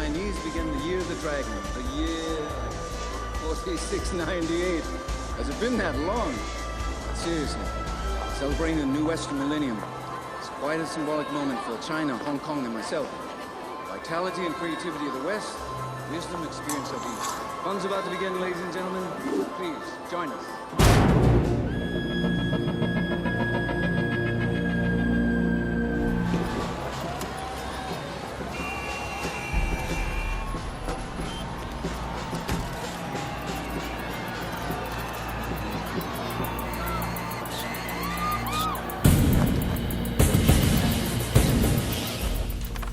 Chinese began the Year of the Dragon, the year 4698. Has it been that long? Seriously, celebrating the new Western millennium. It's quite a symbolic moment for China, Hong Kong, and myself. Vitality and creativity of the West, wisdom, experience of East. Fun's about to begin, ladies and gentlemen. Please, join us.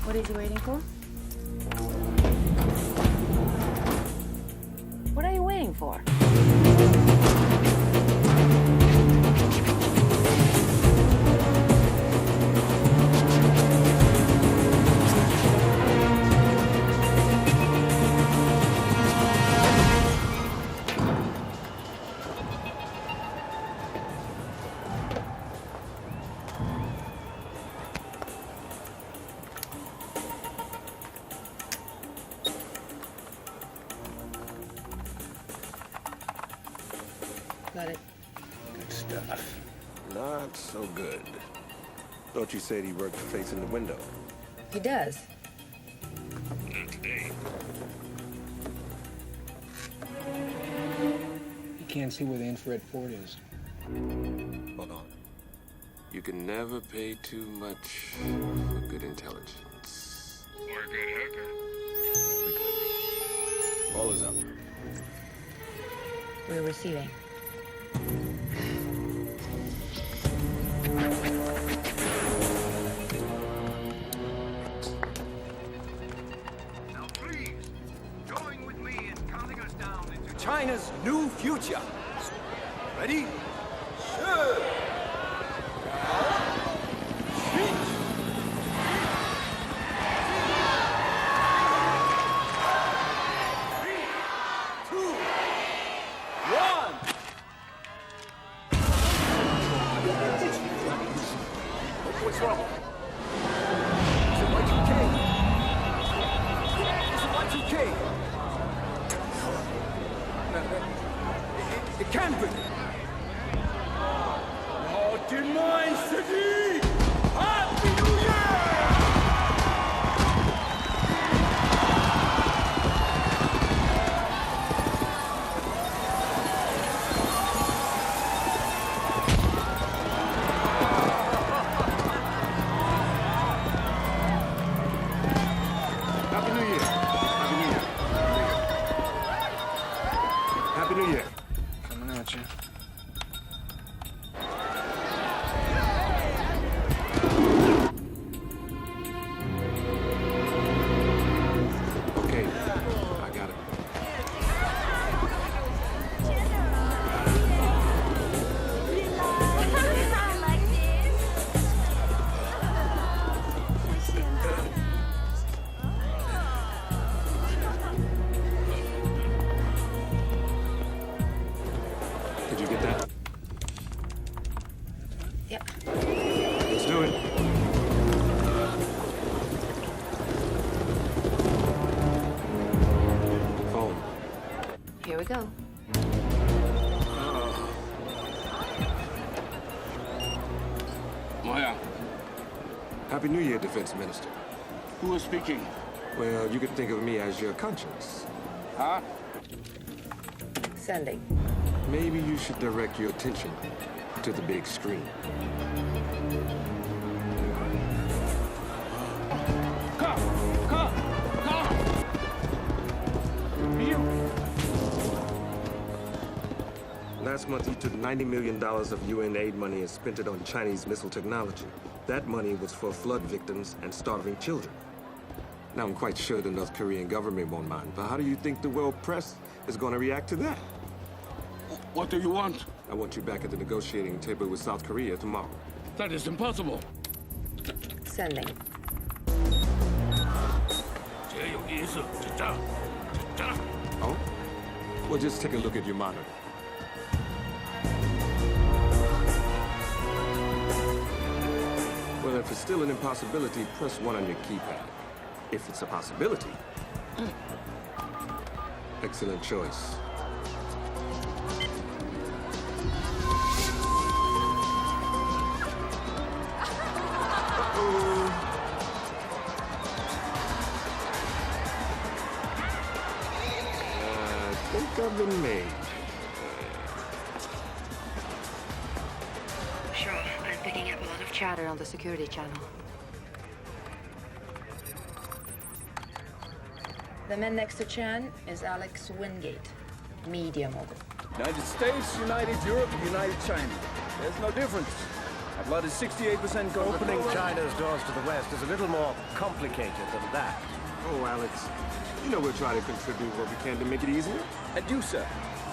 What is he waiting for? What are you waiting for? Got it. Good stuff. Not so good. Thought you said he worked facing the window. He does. Not today. You can't see where the infrared port is. Hold on. You can never pay too much for good intelligence. Or a good haircut. We good. All is up. We're receiving. Now please, join with me in counting us down into China's new future. Ready? Sure. what's wrong? Is it Y2K? Is it Y2K? It can't be. Not in my city! Happy New Year! Happy New Year. Happy New Year. Happy New Year. Coming at you. Okay, I got it. Did you get that? Yep. Let's do it. Phone. Here we go. Moya, Happy New Year, Defense Minister. who is speaking? Well, you could think of me as your conscience. Huh? Sending. Maybe you should direct your attention to the big screen. Come! You! Last month, you took $90 million of UN aid money and spent it on Chinese missile technology. That money was for flood victims and starving children. Now, I'm quite sure the North Korean government won't mind, but how do you think the world press is going to react to that? What do you want? I want you back at the negotiating table with South Korea tomorrow. That is impossible. Sending. 这有意思，真的，真的。 Oh? Well, just take a look at your monitor. Well, if it's still an impossibility, press 1 on your keypad. If it's a possibility, Excellent choice. I think I've been made. Sure, I'm picking up a lot of chatter on the security channel. The man next to Chan is Alex Wingate, media mogul. United States, United Europe, United China. There's no difference. I've loaded 68% gold. Opening China's doors to the West is a little more complicated than that. Oh, Alex, you know we'll try to contribute what we can to make it easier. And you, sir,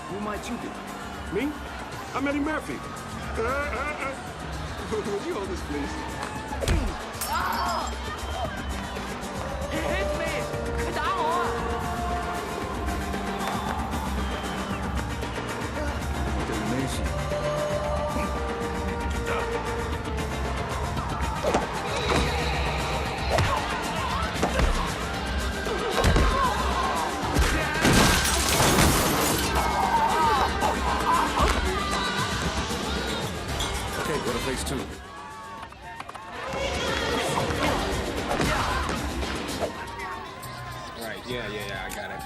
who might you be? Me? I'm Eddie Murphy. Would you hold this, please? He hit me! 佢打我啊！ Okay, go to phase 2. Right, yeah, I got it.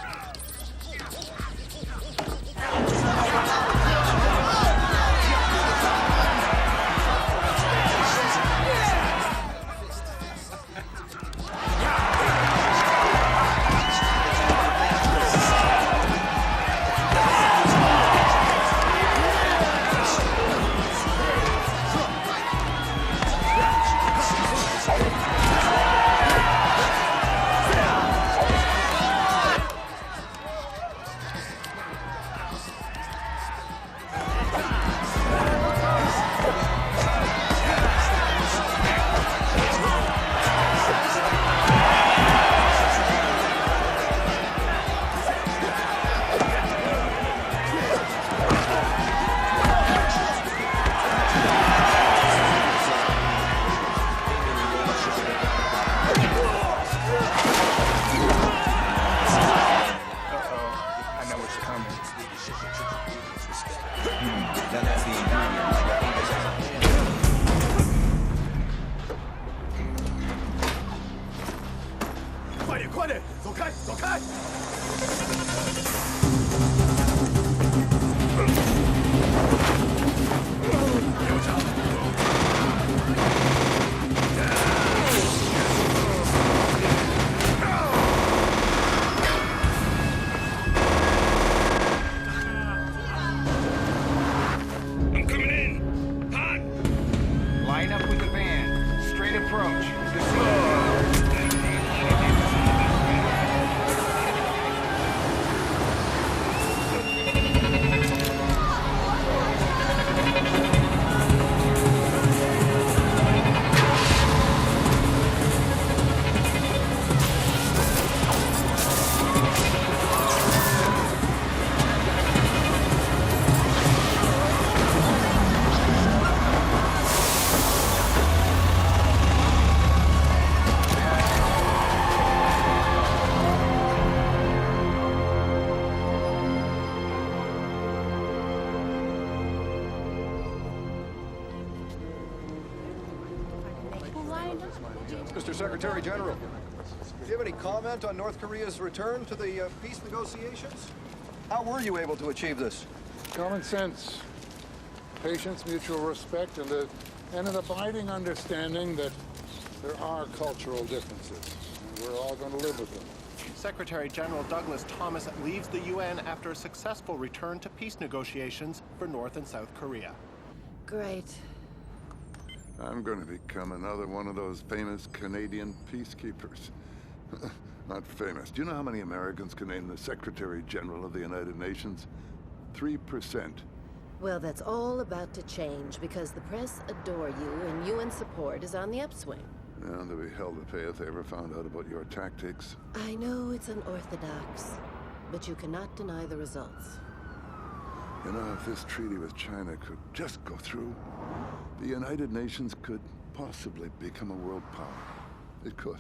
Mr. Secretary General, do you have any comment on North Korea's return to the peace negotiations? How were you able to achieve this? Common sense, patience, mutual respect, and an abiding understanding that there are cultural differences, and we're all going to live with them. Secretary General Douglas Thomas leaves the UN after a successful return to peace negotiations for North and South Korea. Great. I'm going to become another one of those famous Canadian peacekeepers. Not famous. Do you know how many Americans can name the Secretary General of the United Nations? 3%. Well, that's all about to change because the press adore you and UN support is on the upswing. And they'll be hell to pay if they ever found out about your tactics. I know it's unorthodox, but you cannot deny the results. You know, if this treaty with China could just go through, the United Nations could possibly become a world power. It could.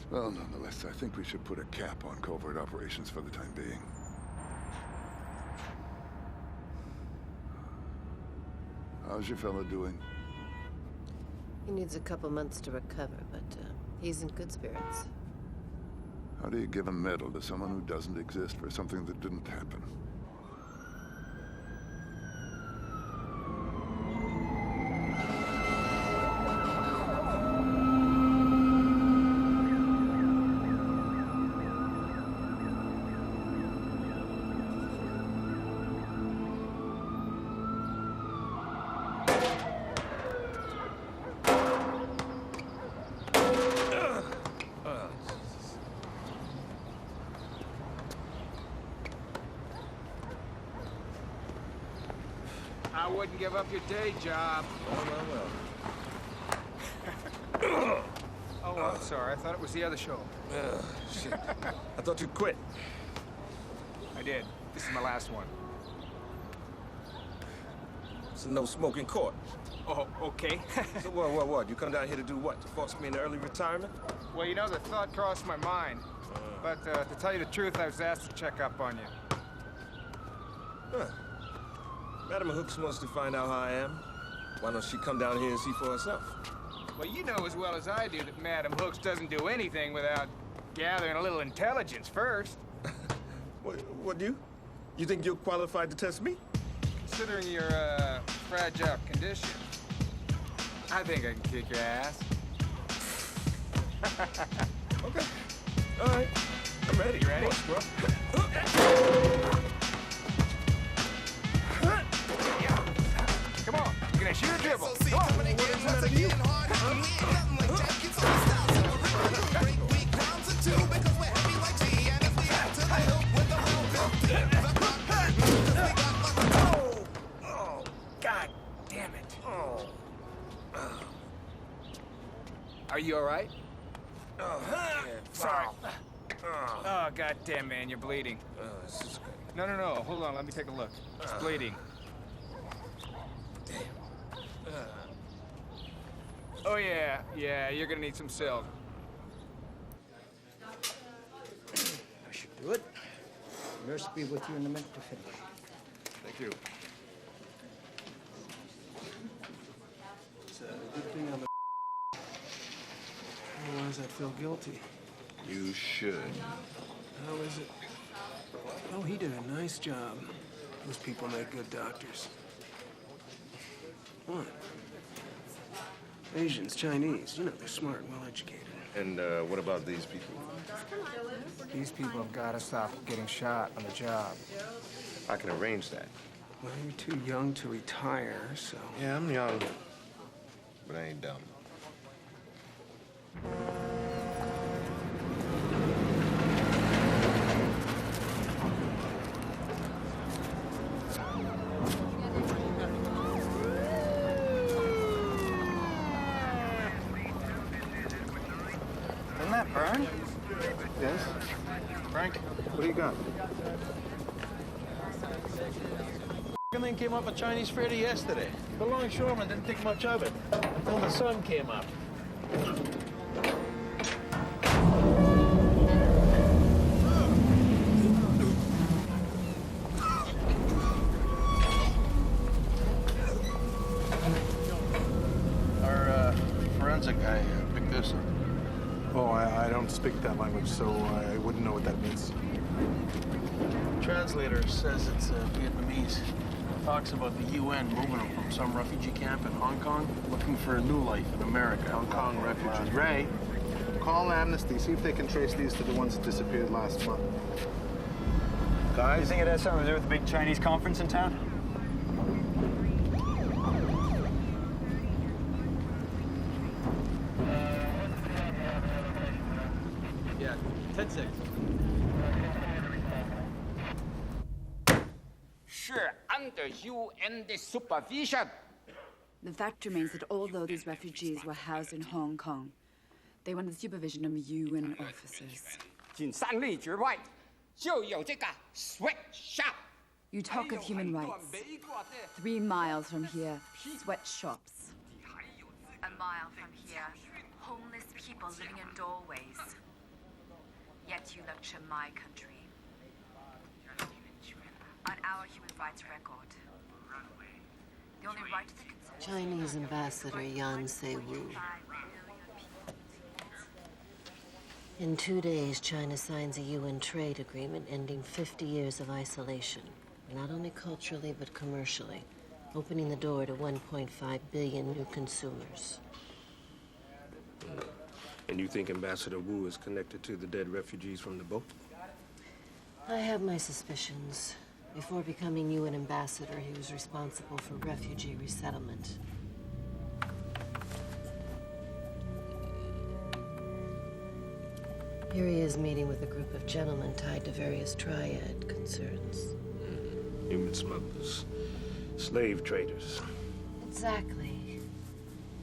Well, nonetheless, I think we should put a cap on covert operations for the time being. How's your fella doing? He needs a couple months to recover, but he's in good spirits. How do you give a medal to someone who doesn't exist for something that didn't happen? I wouldn't give up your day job. Well. Oh, I'm sorry. I thought it was the other show. Shit. I thought you'd quit. I did. This is my last one. It's a no-smoking court. Oh, okay. So what? You come down here to do what? To force me into early retirement? Well, you know, the thought crossed my mind. But to tell you the truth, I was asked to check up on you. Huh. Madam Hooks wants to find out how I am. Why don't she come down here and see for herself? Well, you know as well as I do that Madam Hooks doesn't do anything without gathering a little intelligence first. What do you? You think you're qualified to test me? Considering your, fragile condition, I think I can kick your ass. Okay. All right. I'm ready. You ready? Come on, bro. Come on, you're gonna shoot a dribble. Come on. What is that of you? Oh, God damn it. Are you all right? Yeah, Sorry. Oh, God damn, man, you're bleeding. This is good. No. Hold on, let me take a look. It's bleeding. Oh, yeah, you're gonna need some silk. I should do it. Nurse be with you in a minute to finish. Thank you. It's a good thing I'm a otherwise I'd feel guilty. You should. How is it? Oh, he did a nice job. Those people make good doctors. What? Asians, Chinese, you know, they're smart and well-educated. And what about these people? These people have got to stop getting shot on the job. I can arrange that. Well, you're too young to retire, so... Yeah, I'm young, but I ain't dumb. Isn't that Byrne? Yes? Frank? What do you got? Thing came up at Chinese Freddy yesterday. The longshoreman didn't think much of it until the sun came up. Our forensic guy picked this up. Oh, I don't speak that language, so I wouldn't know what that means. Translator says it's Vietnamese. Talks about the U.N. moving them from some refugee camp in Hong Kong, looking for a new life in America. Hong Kong refugees. Ray, call Amnesty, see if they can trace these to the ones that disappeared last month. Guys? You think it has something to do with the big Chinese conference in town? Yeah, 10 seconds. Under UN supervision. The fact remains that although these refugees were housed in Hong Kong, they were under the supervision of UN officers. You talk of human rights. 3 miles from here, sweatshops. A mile from here, homeless people living in doorways. Yet you lecture my country on our human rights record. The only right to the Chinese Ambassador Yan Se-Wu. In 2 days, China signs a UN trade agreement ending 50 years of isolation, not only culturally but commercially, opening the door to 1.5 billion new consumers. And you think Ambassador Wu is connected to the dead refugees from the boat? I have my suspicions. Before becoming UN ambassador, he was responsible for refugee resettlement. Here he is meeting with a group of gentlemen tied to various triad concerns. Human smugglers, slave traders. Exactly.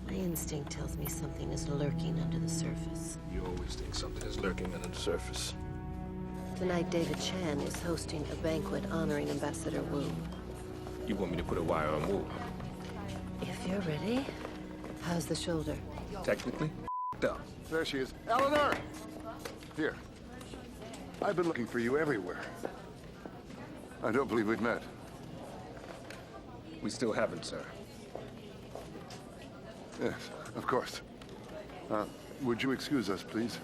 My instinct tells me something is lurking under the surface. You always think something is lurking under the surface. Tonight, David Chan is hosting a banquet honoring Ambassador Wu. You want me to put a wire on Wu? If you're ready. How's the shoulder? Technically, up. There she is. Eleanor! Here. I've been looking for you everywhere. I don't believe we've met. We still haven't, sir. Yes, of course. Would you excuse us, please?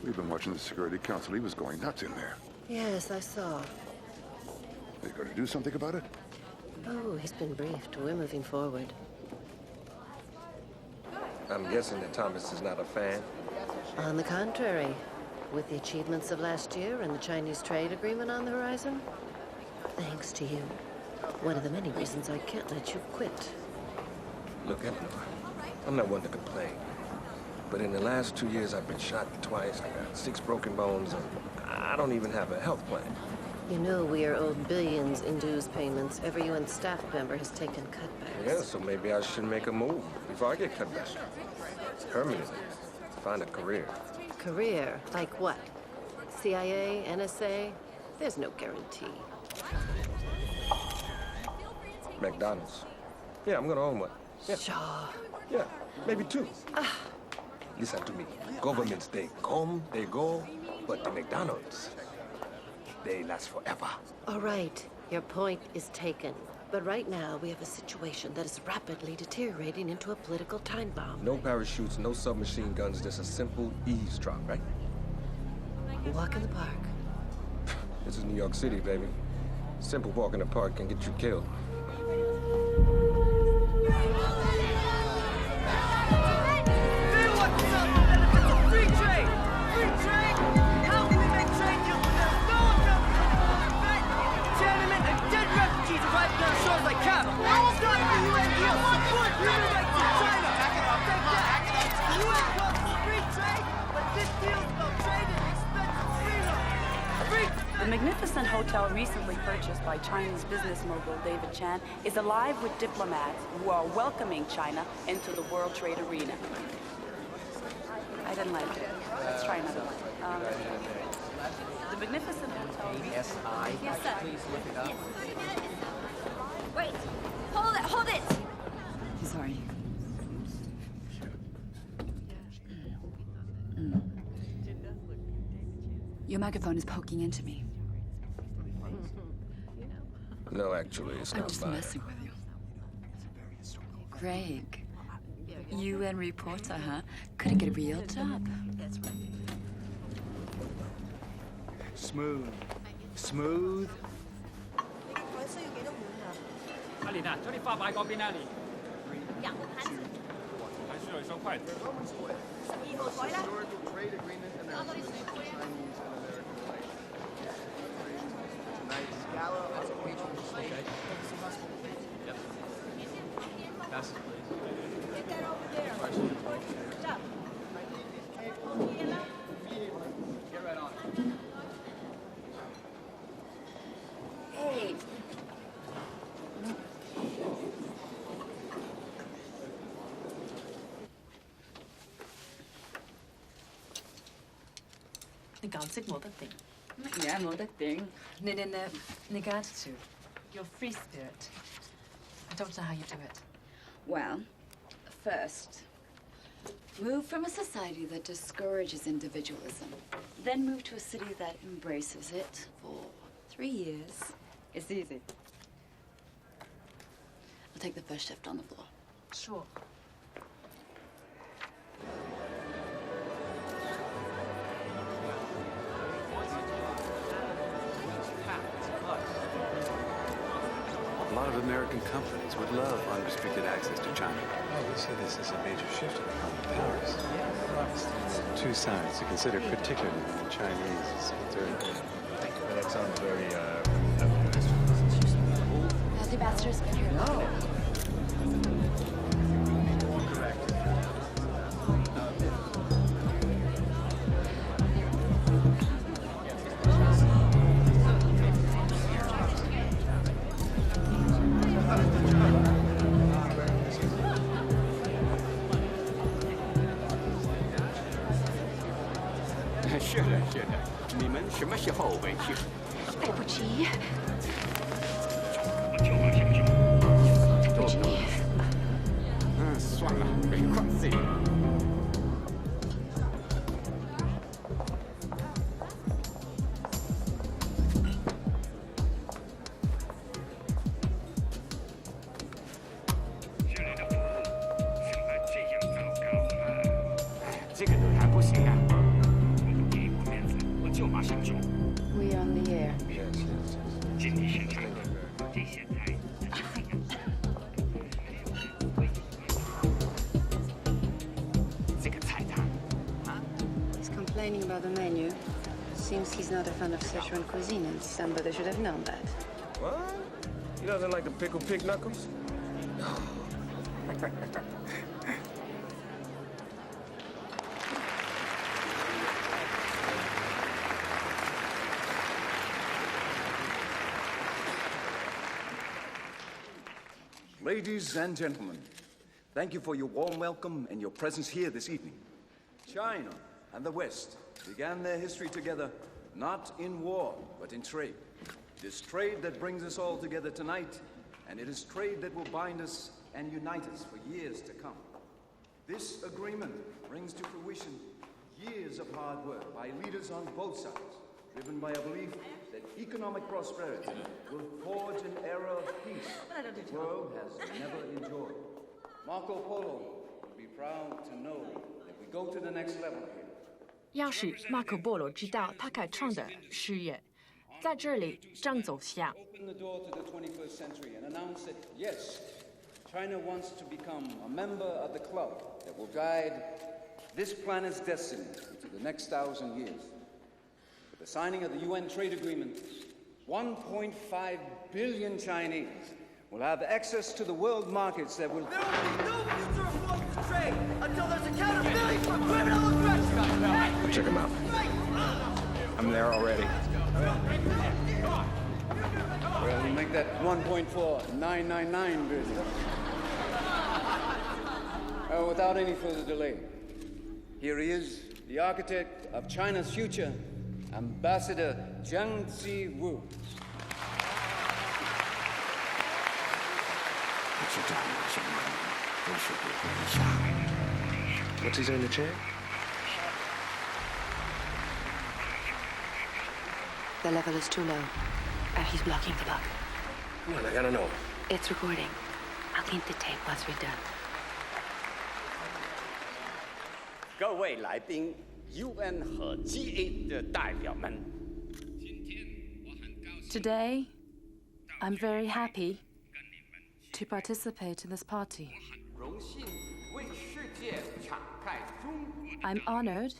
We've been watching the Security Council. He was going nuts in there. Yes, I saw. Are you going to do something about it? Oh, he's been briefed. We're moving forward. I'm guessing that Thomas is not a fan. On the contrary, with the achievements of last year and the Chinese trade agreement on the horizon, thanks to you. One of the many reasons I can't let you quit. Look, Eleanor, I'm not one to complain. But in the last 2 years, I've been shot twice. I got 6 broken bones, and I don't even have a health plan. You know we are owed billions in dues payments. Every UN staff member has taken cutbacks. Yeah, so maybe I should make a move before I get cut back. Permanently. Find a career. Career? Like what? CIA? NSA? There's no guarantee. McDonald's. Yeah, I'm gonna own one. Yeah. Shaw. Yeah, maybe 2. Listen to me. Governments, they come, they go, but the McDonald's, they last forever. All right, your point is taken. But right now, we have a situation that is rapidly deteriorating into a political time bomb. No parachutes, no submachine guns, just a simple eavesdrop, right? Walk in the park. This is New York City, baby. Simple walk in the park can get you killed. The magnificent hotel recently purchased by Chinese business mogul David Chan is alive with diplomats who are welcoming China into the World Trade arena. I didn't like it. Let's try another one. The magnificent hotel... Yes, sir. Please look it up. Wait! Hold it! Hold it! Sorry. Your microphone is poking into me. No, actually, it's I'm not just mine. messing with you. Greg, UN reporter, huh? Couldn't get a real job. That's right. Smooth. Smooth. 阿蓮啊，將啲花擺嗰邊啊，蓮。有盤子。睇書嚟收快。12號台啦。攞多啲水杯啊。Tonight's gala has a patron stage. Yep. Passes, please. Get that over there. Stop. Get right on. Hey.你教識冇得定。乜嘢冇得頂？你哋你嘅attitude. Your free spirit. I don't know how you do it. Well, first, Move from a society that discourages individualism, then move to a city that embraces it for 3 years. It's easy. I'll take the first shift on the floor. Sure. A lot of American companies would love unrestricted access to China. Well, we say this is a major shift in the common powers. Two sides to consider, particularly when the Chinese is concerned. Well, that sounds very, The ambassador's been here. No.是的，是的，你们什么时候回去？来不及。算了，没关系。这个都还不行啊！不给我面子，我就马上走。 We on the air. 尽力生产，这些菜。 He's complaining about the menu. Seems he's not a fan of Sichuan cuisine, and somebody should have known that. What? He doesn't like the pickled pig knuckles? Ladies and gentlemen, thank you for your warm welcome and your presence here this evening. China and the West began their history together, not in war, but in trade. It is trade that brings us all together tonight, and it is trade that will bind us and unite us for years to come. This agreement brings to fruition years of hard work by leaders on both sides, driven by a belief that economic prosperity will forge an era of peace the world has never enjoyed. Marco Polo would be proud to know that we go to the next level here. 要使马可波罗知道他开创的事业在这里正走向。 Open the door to the 21st century and announce that, yes, China wants to become a member of the club that will guide this planet's destiny into the next 1,000 years. With the signing of the UN trade agreement, 1.5 billion Chinese will have access to the world markets that will... There will be no future of global trade until there's accountability for criminal aggression! Check him out. I'm there already. Well, we'll make that 1.4999 billion. Without any further delay, here he is, the architect of China's future, Ambassador Jiang Ziwu. What's he say in the chair? The level is too low. He's blocking the bug. Come on, I gotta know. It's recording. I'll need the tape once we're done. 各位来宾 ，UN 和 GA 的代表们。 Today, I'm very happy to participate in this party. 荣幸为世界敞开中。 I'm honored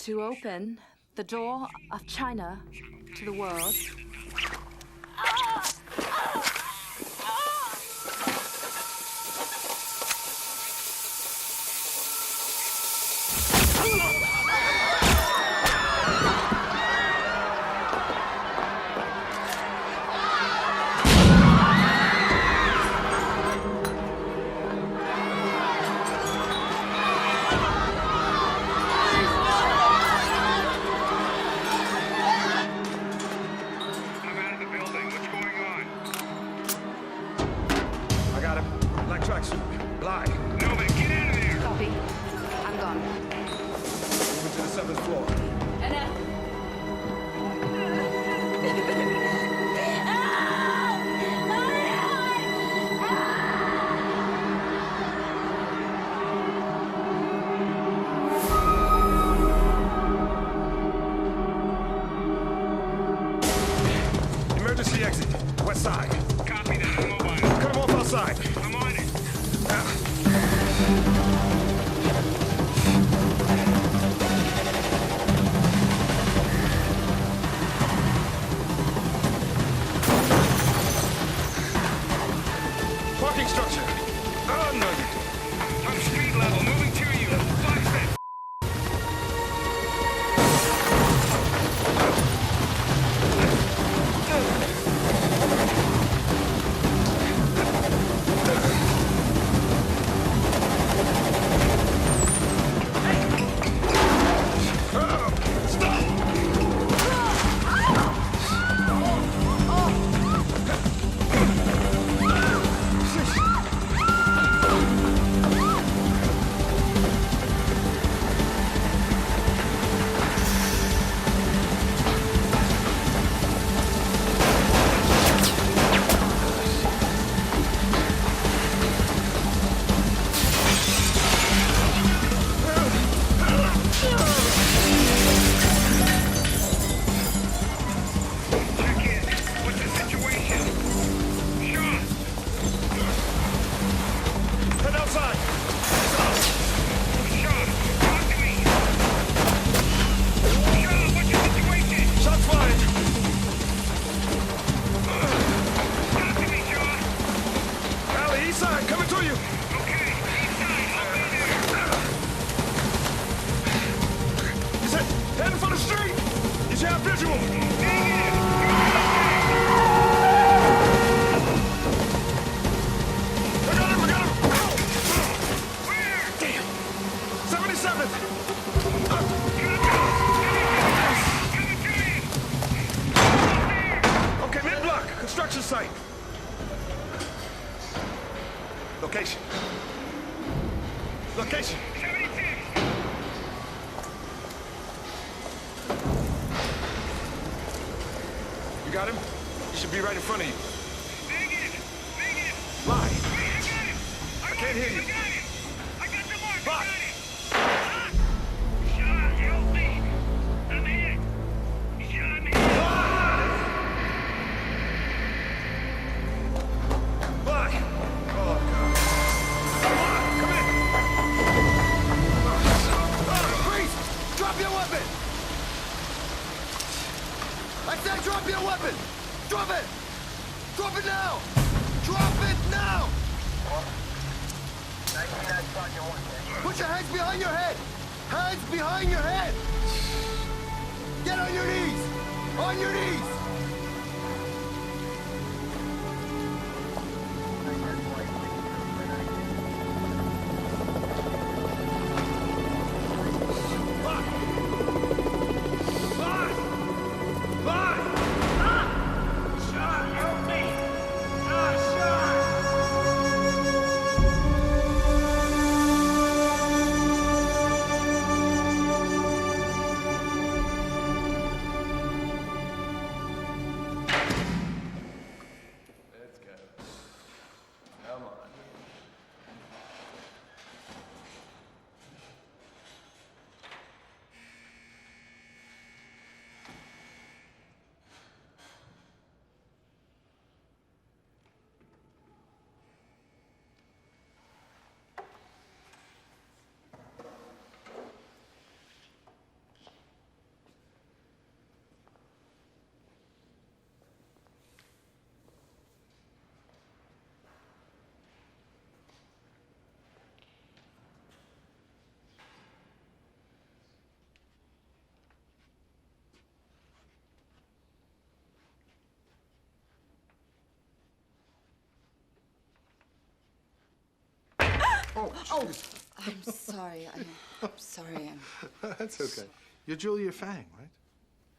to open the door of China to the world. I'm out of the building. What's going Emergency exit, west side. Copy that. I'm mobile. Cut him off outside. I'm on it. Parking structure. Oh, no. I'm street level. Moving to you. Watch that. Location. Location. You got him? He should be right in front of you. Lie. I can't hear you. Lie. Drop your weapon! Drop it! Drop it now! Drop it now! Put your hands behind your head! Hands behind your head! Get on your knees! On your knees! Oh, I'm sorry. I'm sorry. That's okay. You're Julia Fang, right?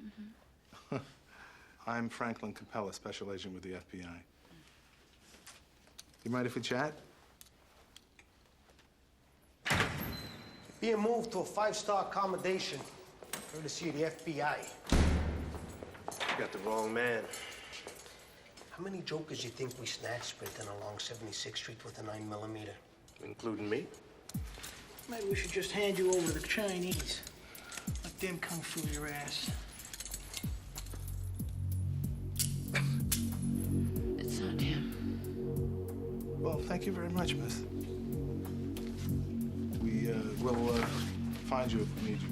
Mm-hmm. I'm Franklin Capella, Special Agent with the FBI. You mind if we chat? Being moved to a 5-star accommodation, courtesy of the FBI. You got the wrong man. How many jokers you think we snatched sprinting along 76th Street with a 9mm? Including me? Maybe we should just hand you over to the Chinese. Let them kung fu your ass. It's not him. Well, thank you very much, miss. We will find you if we need you.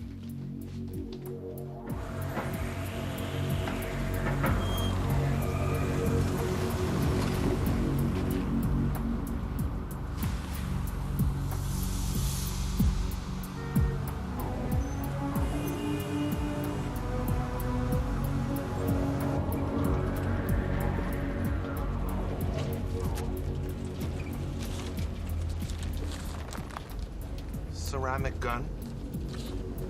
Ceramic gun.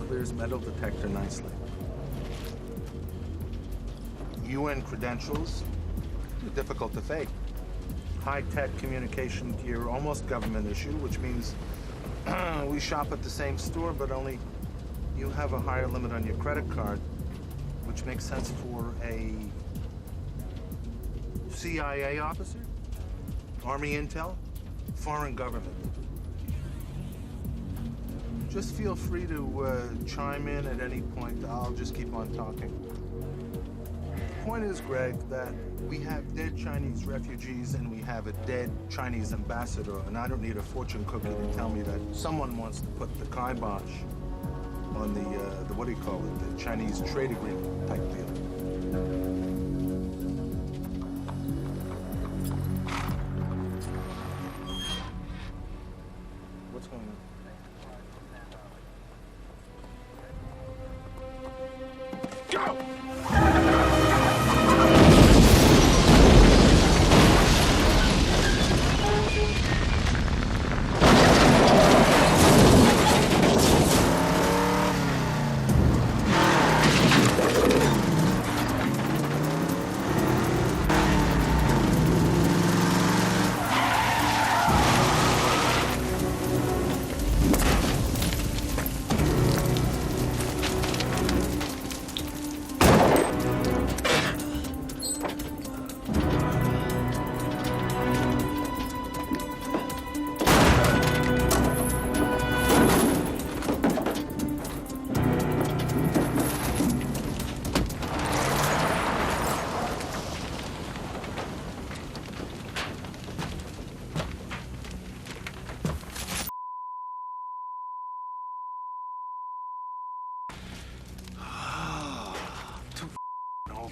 Clears metal detector nicely. UN credentials. Too difficult to fake. High-tech communication gear, almost government issue, which means we shop at the same store, but only you have a higher limit on your credit card, which makes sense for a CIA officer, Army intel, foreign government. Just feel free to chime in at any point. I'll just keep on talking. Point is, Greg, that we have dead Chinese refugees and we have a dead Chinese ambassador, and I don't need a fortune cookie to tell me that someone wants to put the kibosh on the what do you call it, the Chinese trade agreement type deal. What's going on? Go!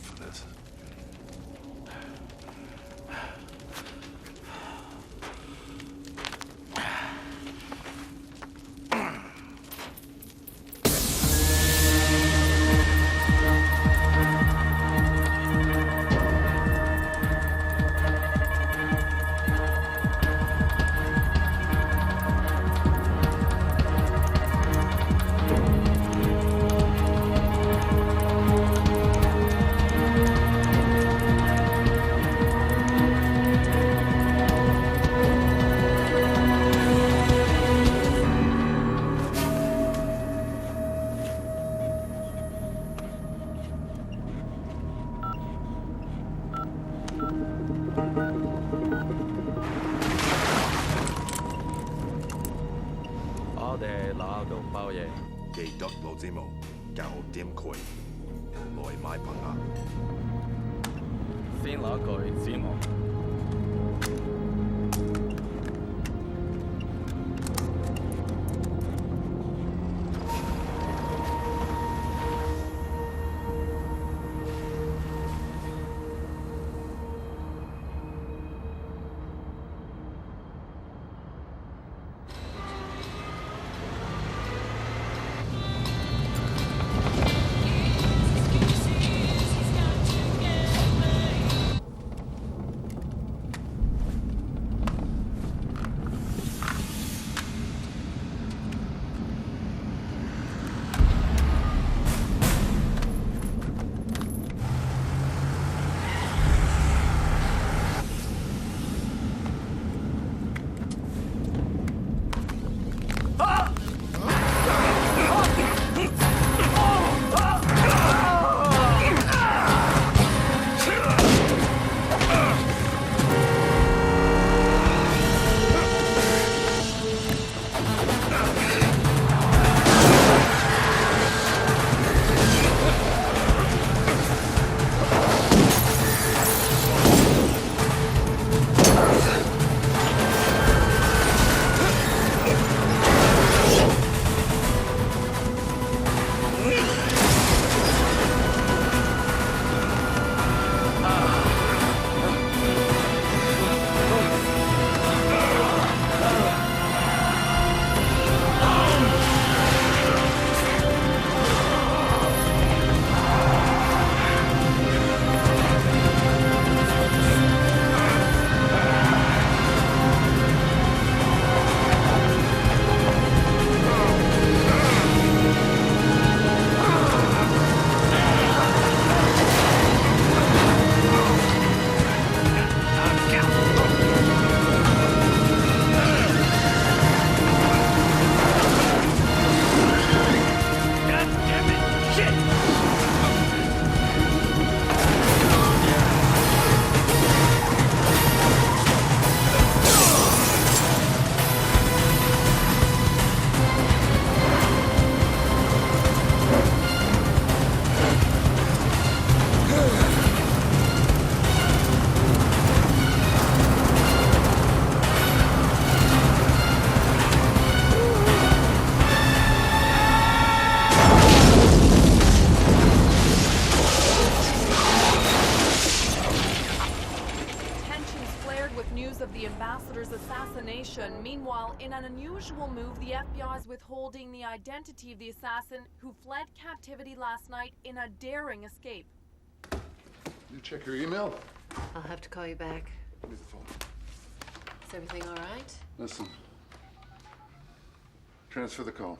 For this. extradition. Meanwhile, in an unusual move, the FBI is withholding the identity of the assassin who fled captivity last night in a daring escape. You check your email? I'll have to call you back. Give me the phone. Is everything all right? Listen. Transfer the call.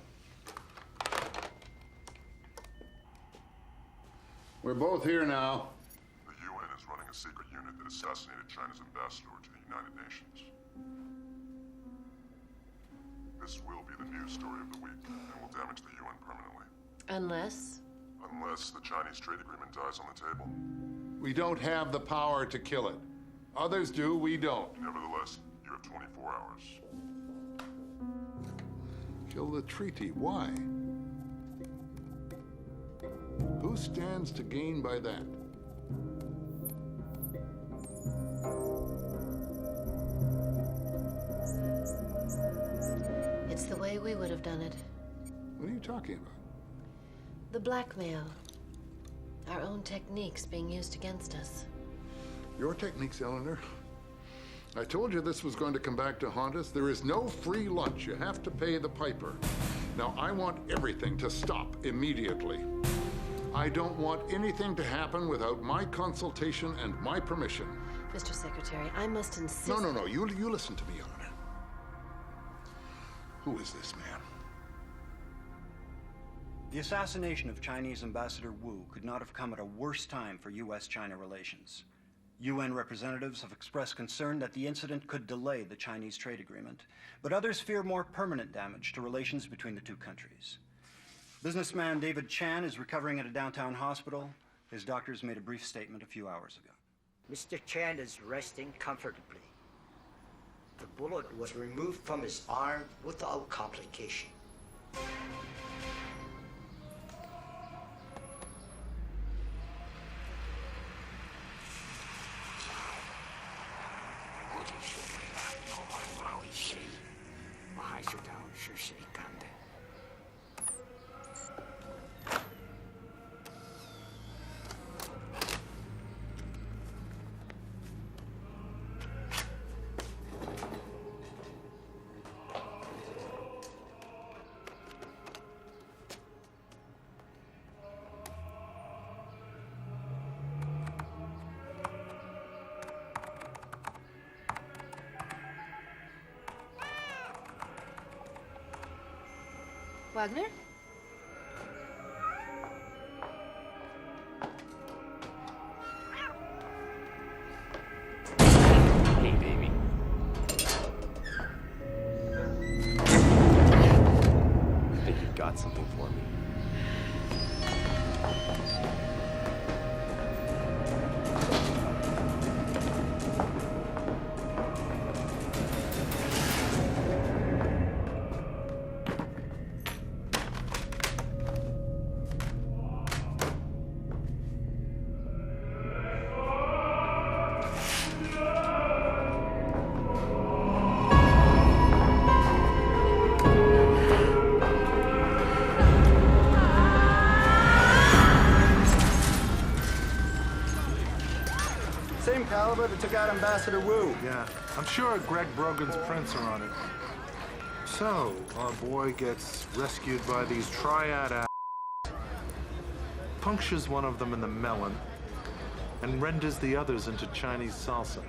We're both here now. The UN is running a secret unit that assassinated China's ambassador to the United Nations. This will be the news story of the week and will damage the UN permanently. Unless? Unless the Chinese trade agreement dies on the table. We don't have the power to kill it. Others do, we don't. Nevertheless, you have 24 hours. Kill the treaty. Why? Who stands to gain by that? It's the way we would have done it. What are you talking about? The blackmail. Our own techniques being used against us. Your techniques, Eleanor? I told you this was going to come back to haunt us. There is no free lunch. You have to pay the piper. Now, I want everything to stop immediately. I don't want anything to happen without my consultation and my permission. Mr. Secretary, I must insist... No. You listen to me, Eleanor. Who is this man? The assassination of Chinese Ambassador Wu could not have come at a worse time for U.S.-China relations. UN representatives have expressed concern that the incident could delay the Chinese trade agreement, but others fear more permanent damage to relations between the two countries. Businessman David Chan is recovering at a downtown hospital. His doctors made a brief statement a few hours ago. Mr. Chan is resting comfortably. The bullet was removed from his arm without complication. Wagner? Hey, baby. I think you got something for me. Same caliber that took out Ambassador Wu. Yeah, I'm sure Greg Brogan's prints are on it. So, our boy gets rescued by these triad punctures one of them in the melon, and renders the others into Chinese salsa.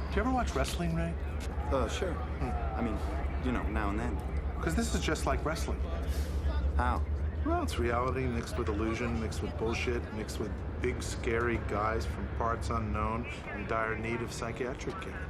Do you ever watch wrestling, Ray? Sure. I mean, you know, now and then. Because this is just like wrestling. How? Well, it's reality mixed with illusion, mixed with bullshit, mixed with big, scary guys from parts unknown in dire need of psychiatric care.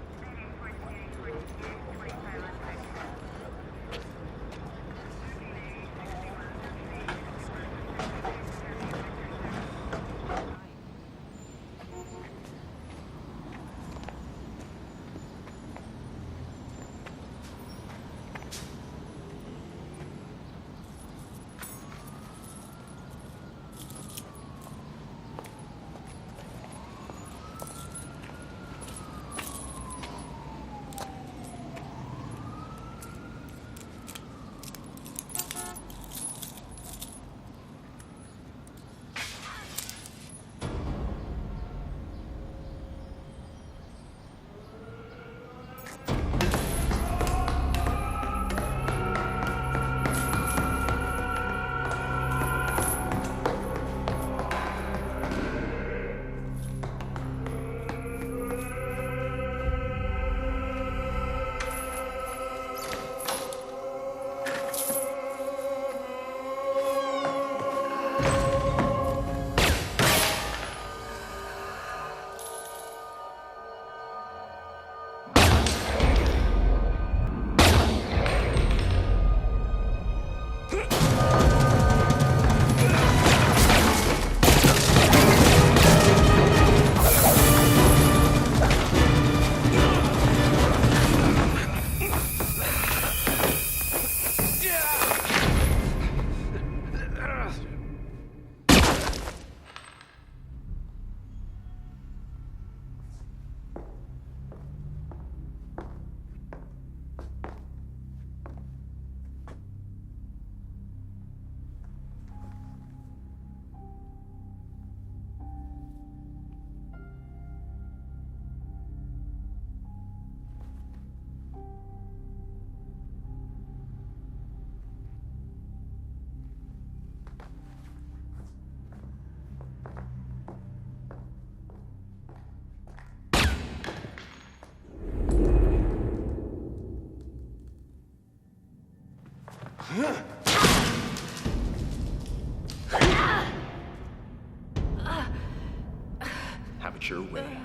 Have it your way.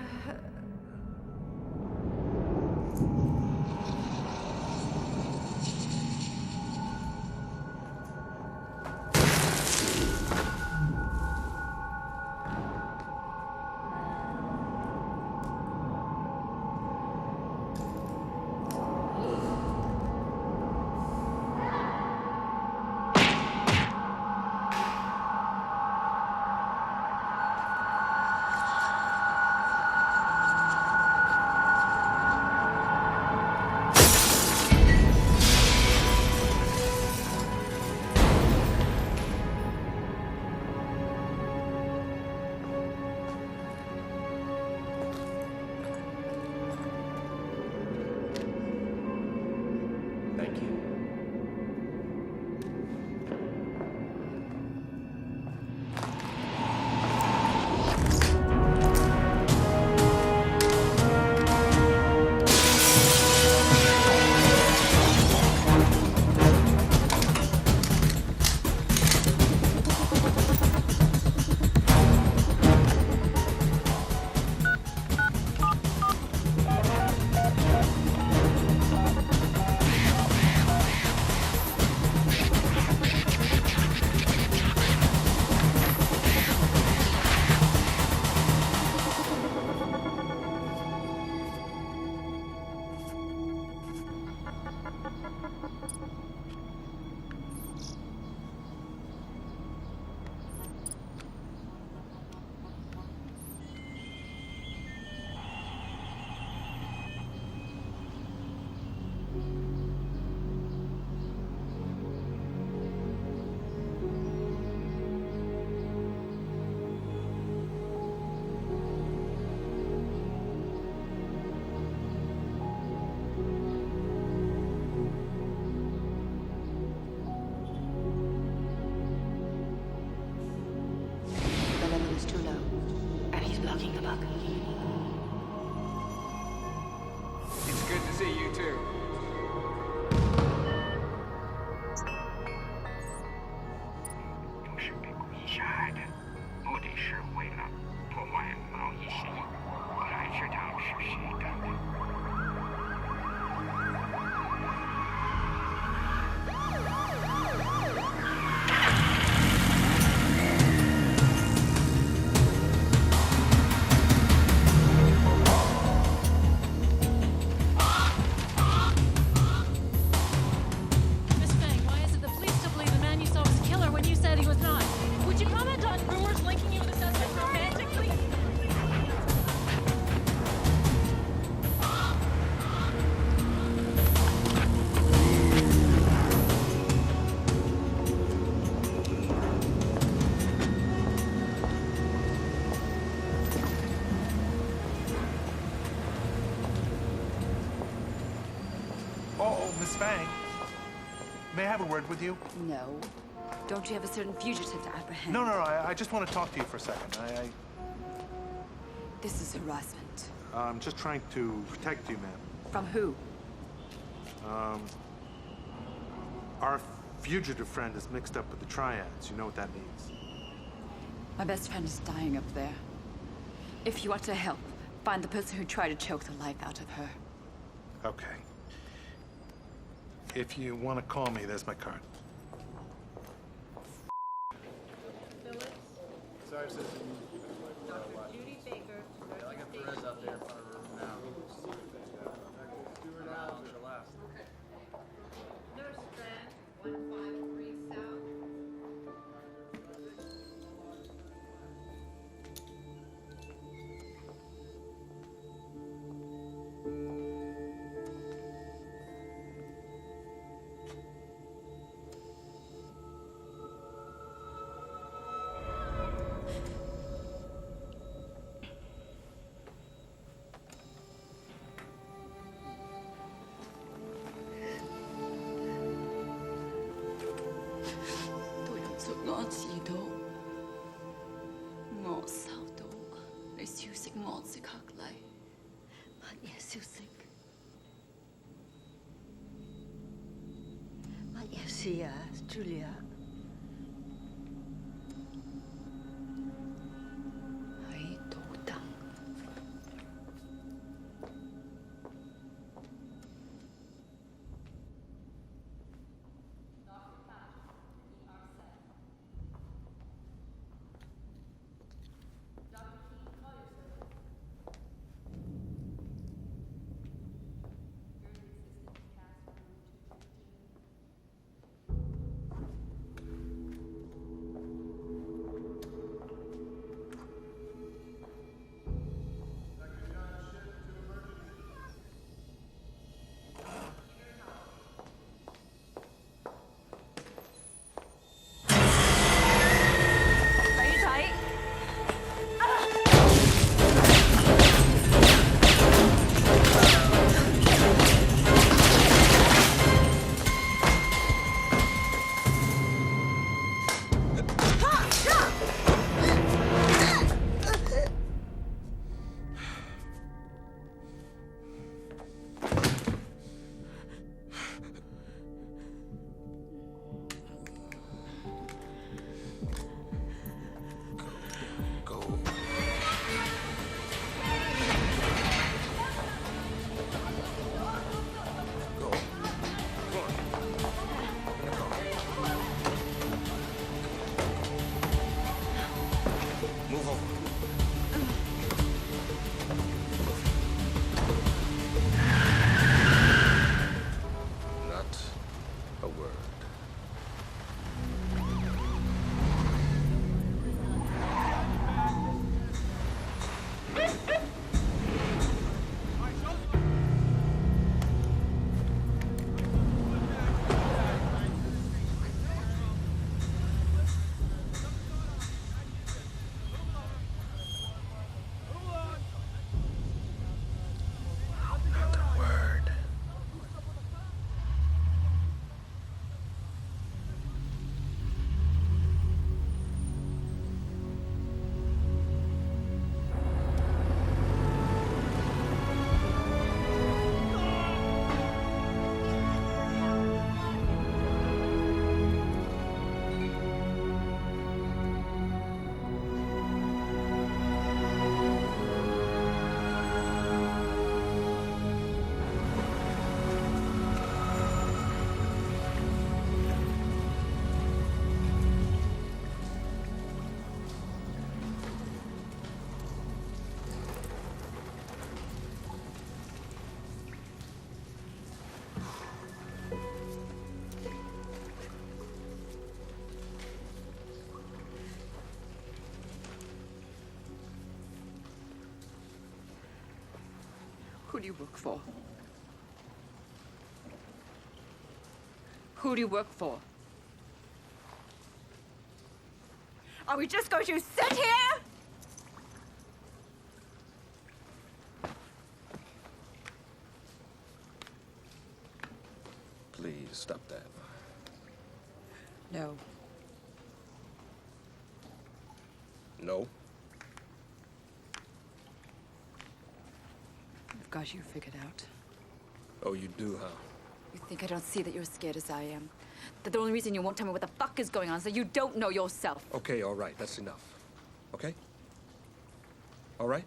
Thank you. The level is too low, and he's blocking the bucket. It's good to see you too. 不是被故意杀害的，目的是为了破坏贸易协议。我还知道是谁干的。Miss Fang, why is it the police still believe the man you saw was a killer when you said he was not? Would you comment on rumors linking you with the suspect romantically? Oh, Miss Fang. May I have a word with you? No. Don't you have a certain fugitive to apprehend? No, I just want to talk to you for a second. This is harassment. I'm just trying to protect you, ma'am. From who? Our fugitive friend is mixed up with the triads. You know what that means? My best friend is dying up there. If you want to help, find the person who tried to choke the life out of her. Okay. If you want to call me, there's my card. Sorry, sister. Dr. Judy Baker. I got Perez out there in front of her room now. Do her now. She'll last. Nurse Strand, 153 South. Garcia, Julia. Who do you work for? Who do you work for? Are we just going to sit here? Please, stop that. No. No? I've got you figured out. Oh, you do, huh? You think I don't see that you're as scared as I am? That the only reason you won't tell me what the fuck is going on is that you don't know yourself. Okay, all right, that's enough. Okay? All right?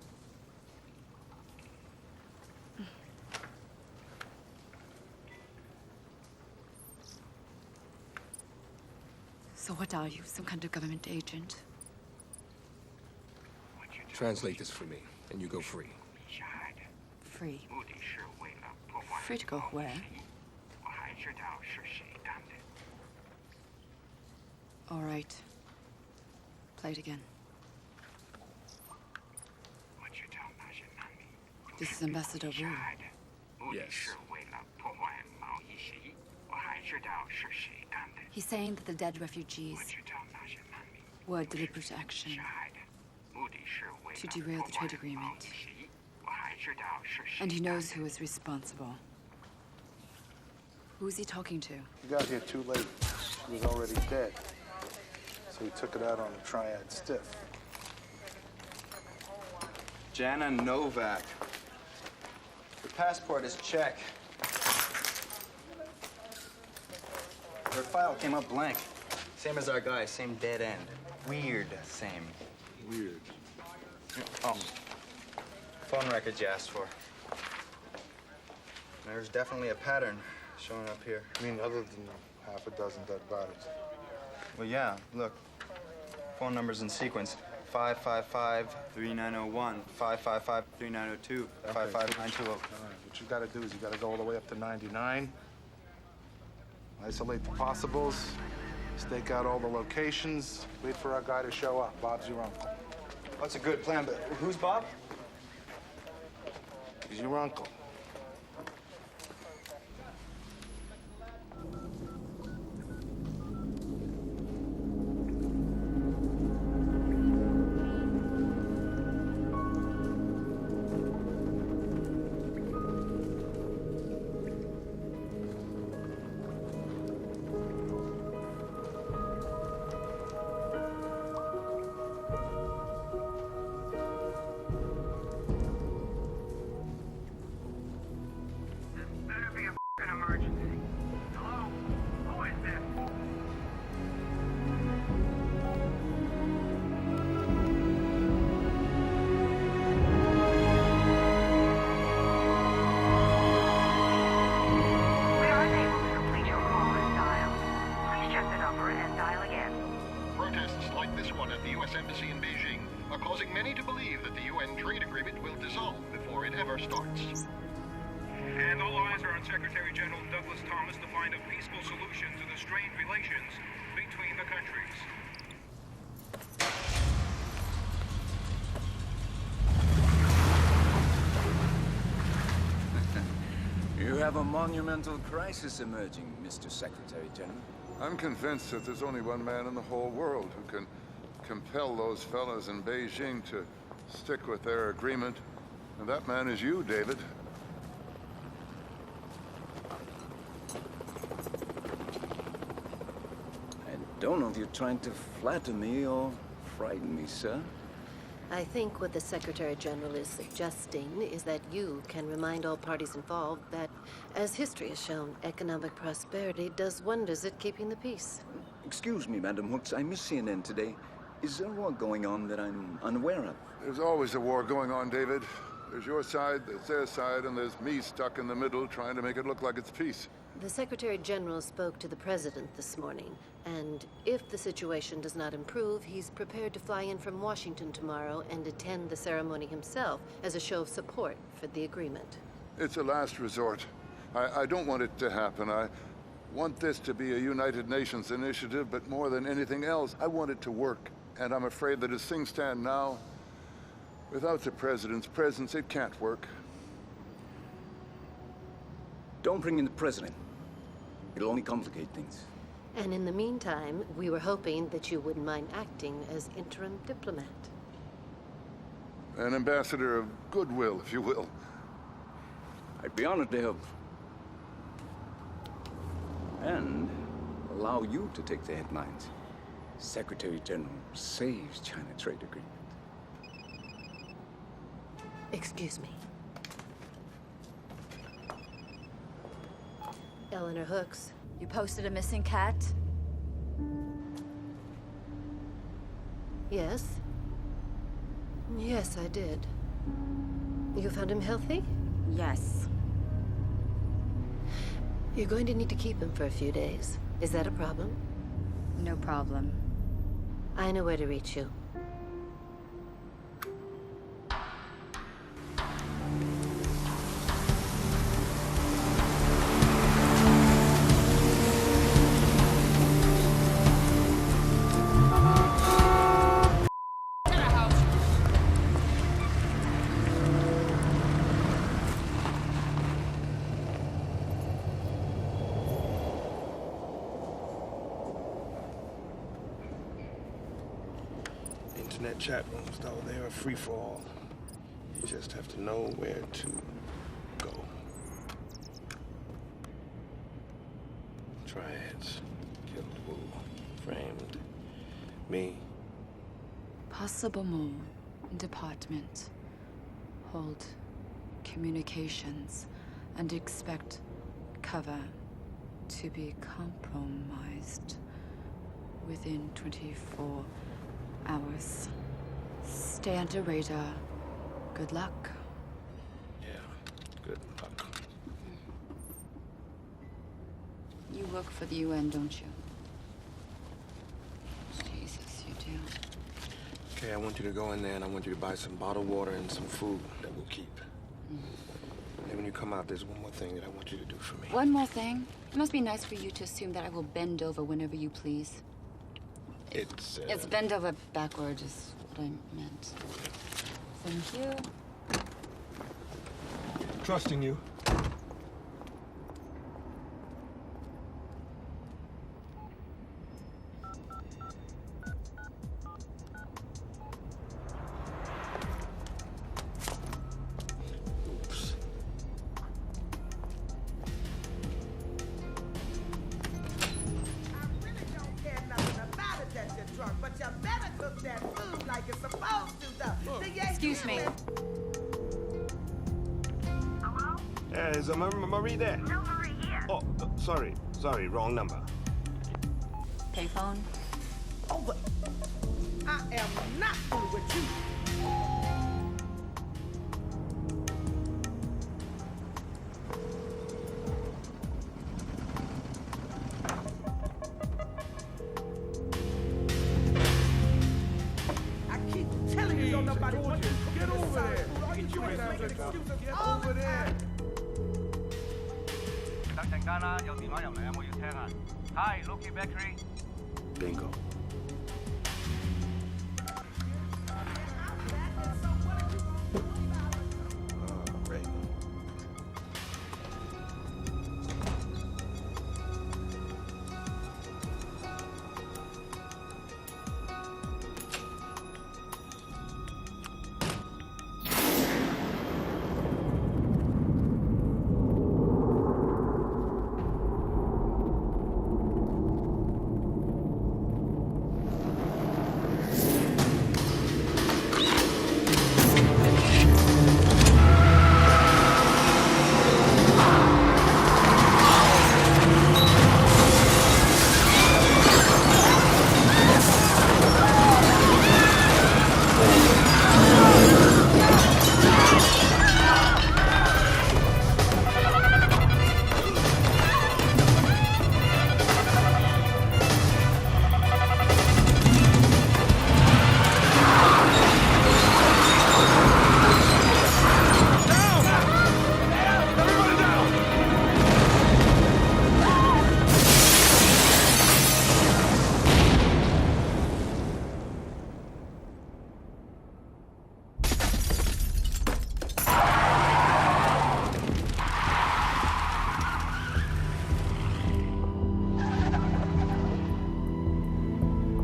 So what are you, some kind of government agent? Translate this for me, and you go free. Free. Free to go where? All right. Play it again. This is Ambassador Wu. Yes. He's saying that the dead refugees were a deliberate action to derail the trade agreement. And he knows who is responsible. Who is he talking to? He got here too late. He was already dead. So he took it out on the triad stiff. Jana Novak. Your passport is Czech. Their file came up blank. Same as our guy, same dead end. Weird, same. Weird. Oh. Phone records you asked for. There's definitely a pattern showing up here. I mean, other than half a dozen dead bodies. Well, yeah, look. Phone numbers in sequence. 555-3901, 555-3902, 55920. All right, what you gotta do is you gotta go all the way up to 99, isolate the possibles, stake out all the locations, wait for our guy to show up. Bob's your uncle. That's a good plan, but who's Bob? He's your uncle. And all eyes are on Secretary General Douglas Thomas to find a peaceful solution to the strained relations between the countries. You have a monumental crisis emerging, Mr. Secretary General. I'm convinced that there's only one man in the whole world who can compel those fellas in Beijing to stick with their agreement. And that man is you, David. I don't know if you're trying to flatter me or frighten me, sir. I think what the Secretary General is suggesting is that you can remind all parties involved that, as history has shown, economic prosperity does wonders at keeping the peace. Excuse me, Madam Hooks, I missed CNN today. Is there a war going on that I'm unaware of? There's always a war going on, David. There's your side, there's their side, and there's me stuck in the middle trying to make it look like it's peace. The Secretary General spoke to the President this morning, and if the situation does not improve, he's prepared to fly in from Washington tomorrow and attend the ceremony himself as a show of support for the agreement. It's a last resort. I don't want it to happen. I want this to be a United Nations initiative, but more than anything else, I want it to work. And I'm afraid that as things stand now, without the President's presence, it can't work. Don't bring in the President. It'll only complicate things. And in the meantime, we were hoping that you wouldn't mind acting as interim diplomat. An ambassador of goodwill, if you will. I'd be honored to help. And allow you to take the headlines. Secretary General saves China trade agreement. Excuse me. Eleanor Hooks. You posted a missing cat? Yes. Yes, I did. You found him healthy? Yes. You're going to need to keep him for a few days. Is that a problem? No problem. I know where to reach you. Internet chat rooms, though, they're a free-for-all. You just have to know where to go. Triads, killed Wu, framed me. Possible move, department, hold communications, and expect cover to be compromised within 24 hours. Stay under radar. Good luck. Yeah, good luck. You work for the UN, don't you? Jesus, you do. Okay, I want you to go in there and I want you to buy some bottled water and some food that we'll keep. And when you come out, there's one more thing that I want you to do for me. One more thing. It must be nice for you to assume that I will bend over whenever you please. It's bend over backward is what I meant. Thank you. Trusting you. Excuse me. Hey, is Marie there? No, Marie here. Oh, sorry, wrong number. Payphone? Oh, but I am not through with you. I keep telling you, don't nobody want you to get over there. Get you over there. 等陣間啦，有電話入嚟啊，我要聽啊。Hi, Lucky Bakery。 Bingo. Great.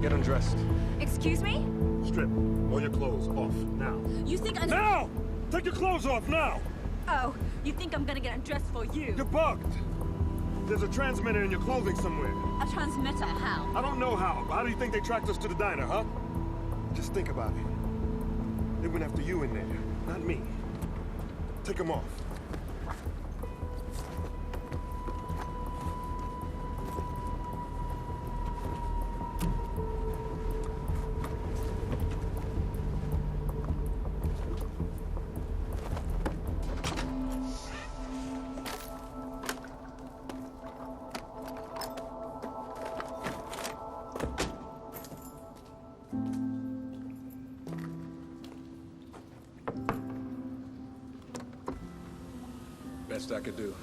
Get undressed. Excuse me? Strip. All your clothes off, now. You think I'm... Now! Take your clothes off, now! Oh, you think I'm gonna get undressed for you? You're bugged! There's a transmitter in your clothing somewhere. A transmitter? How? I don't know how, but how do you think they tracked us to the diner, huh? Just think about it. They went after you in there, not me. Take them off. Best I could do.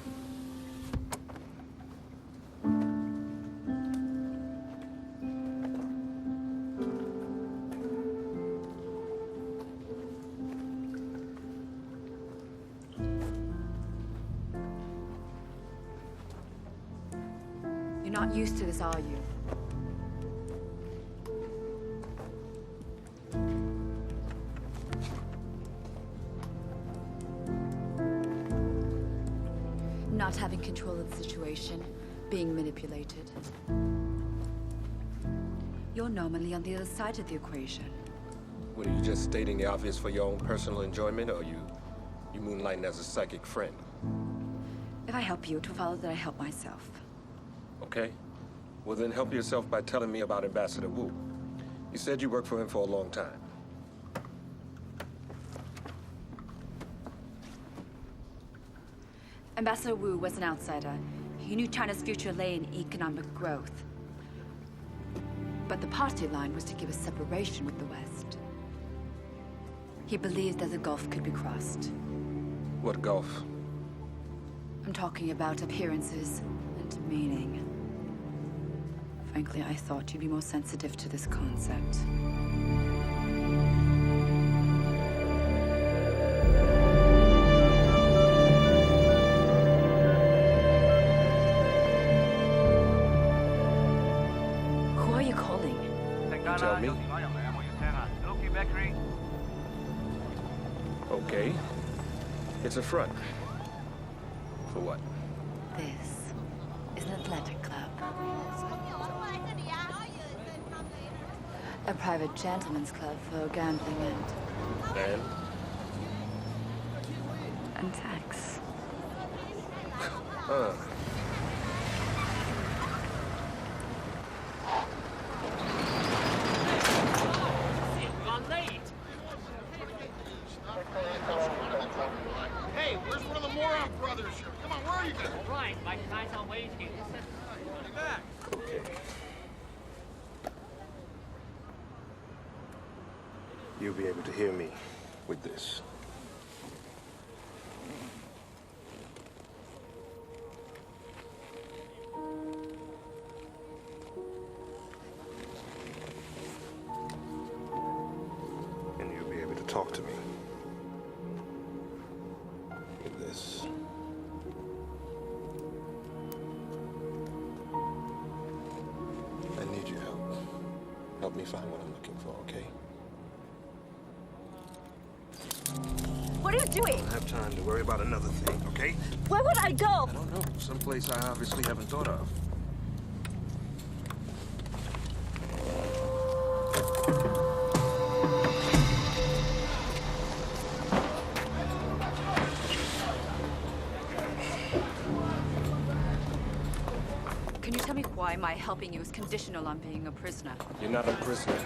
You're not used to this, are you? Not having control of the situation, being manipulated. You're normally on the other side of the equation. What, are you just stating the obvious for your own personal enjoyment, or you moonlighting as a psychic friend? If I help you, it will follow that I help myself. Okay? Well, then help yourself by telling me about Ambassador Wu. You said you worked for him for a long time. Ambassador Wu was an outsider. He knew China's future lay in economic growth. But the party line was to give us separation with the West. He believed that the gulf could be crossed. What gulf? I'm talking about appearances and meaning. Frankly, I thought you'd be more sensitive to this concept. Who are you calling? Tell me. Okay. It's a front. For what? This is an athletic club. A private gentleman's club for gambling and tax. Hey, where's one of the moron brothers here? Come on, where are you going? Right, my guy's on waiting. Back. Okay. You'll be able to hear me with this. And you'll be able to talk to me with this. I need your help. Help me find what I'm looking for, okay? What are you doing? I don't have time to worry about another thing, okay? Where would I go? I don't know. Someplace I obviously haven't thought of. Can you tell me why my helping you is conditional on being a prisoner? You're not a prisoner.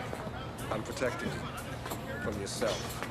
I'm protecting you from yourself.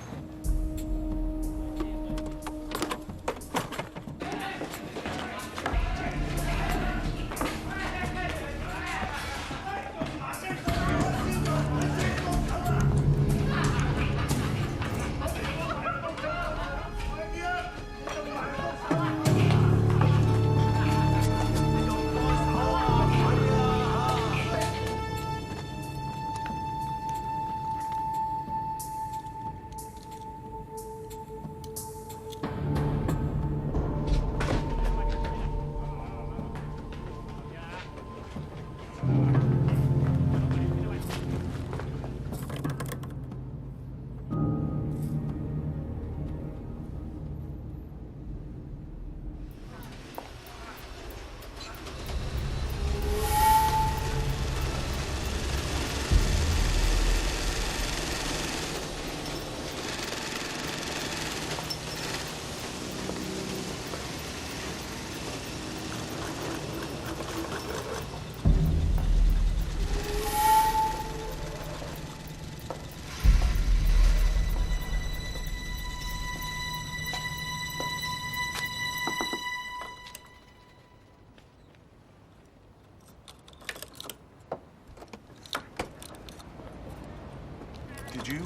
Did you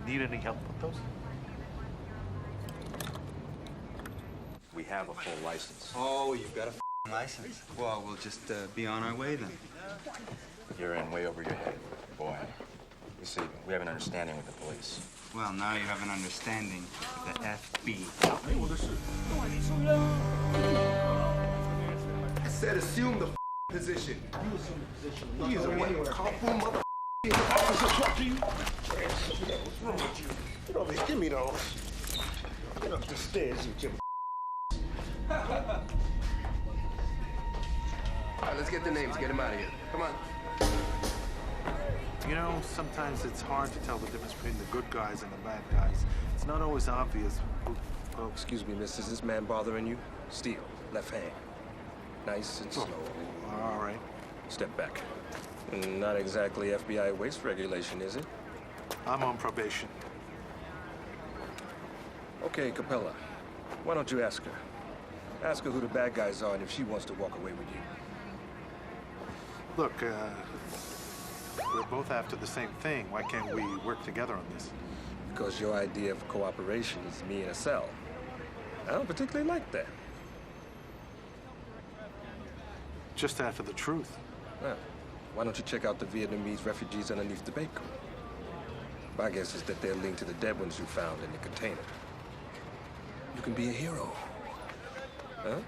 need any help with those? We have a full license. Oh, you've got a license? Well, we'll just be on our way then. You're in way over your head, boy. You see, we have an understanding with the police. Well, now you have an understanding with the FB. I said assume the position. You assume the position. He's a one couple mother Officer, talk to you. What's wrong with you? Get over here, give me those. Get up the stairs, you Jim. All right, let's get the names. Get them out of here. Come on. You know, sometimes it's hard to tell the difference between the good guys and the bad guys. It's not always obvious. Oh, excuse me, miss. Is this man bothering you? Steele, left hand. Nice and slow. All right. Step back. Not exactly FBI waste regulation, is it? I'm on probation. Okay, Capella. Why don't you ask her? Ask her who the bad guys are and if she wants to walk away with you. Look, we're both after the same thing. Why can't we work together on this? Because your idea of cooperation is me in a cell. I don't particularly like that. Just after the truth. Well, why don't you check out the Vietnamese refugees underneath the bakery? My guess is that they're linked to the dead ones you found in the container. You can be a hero. Huh?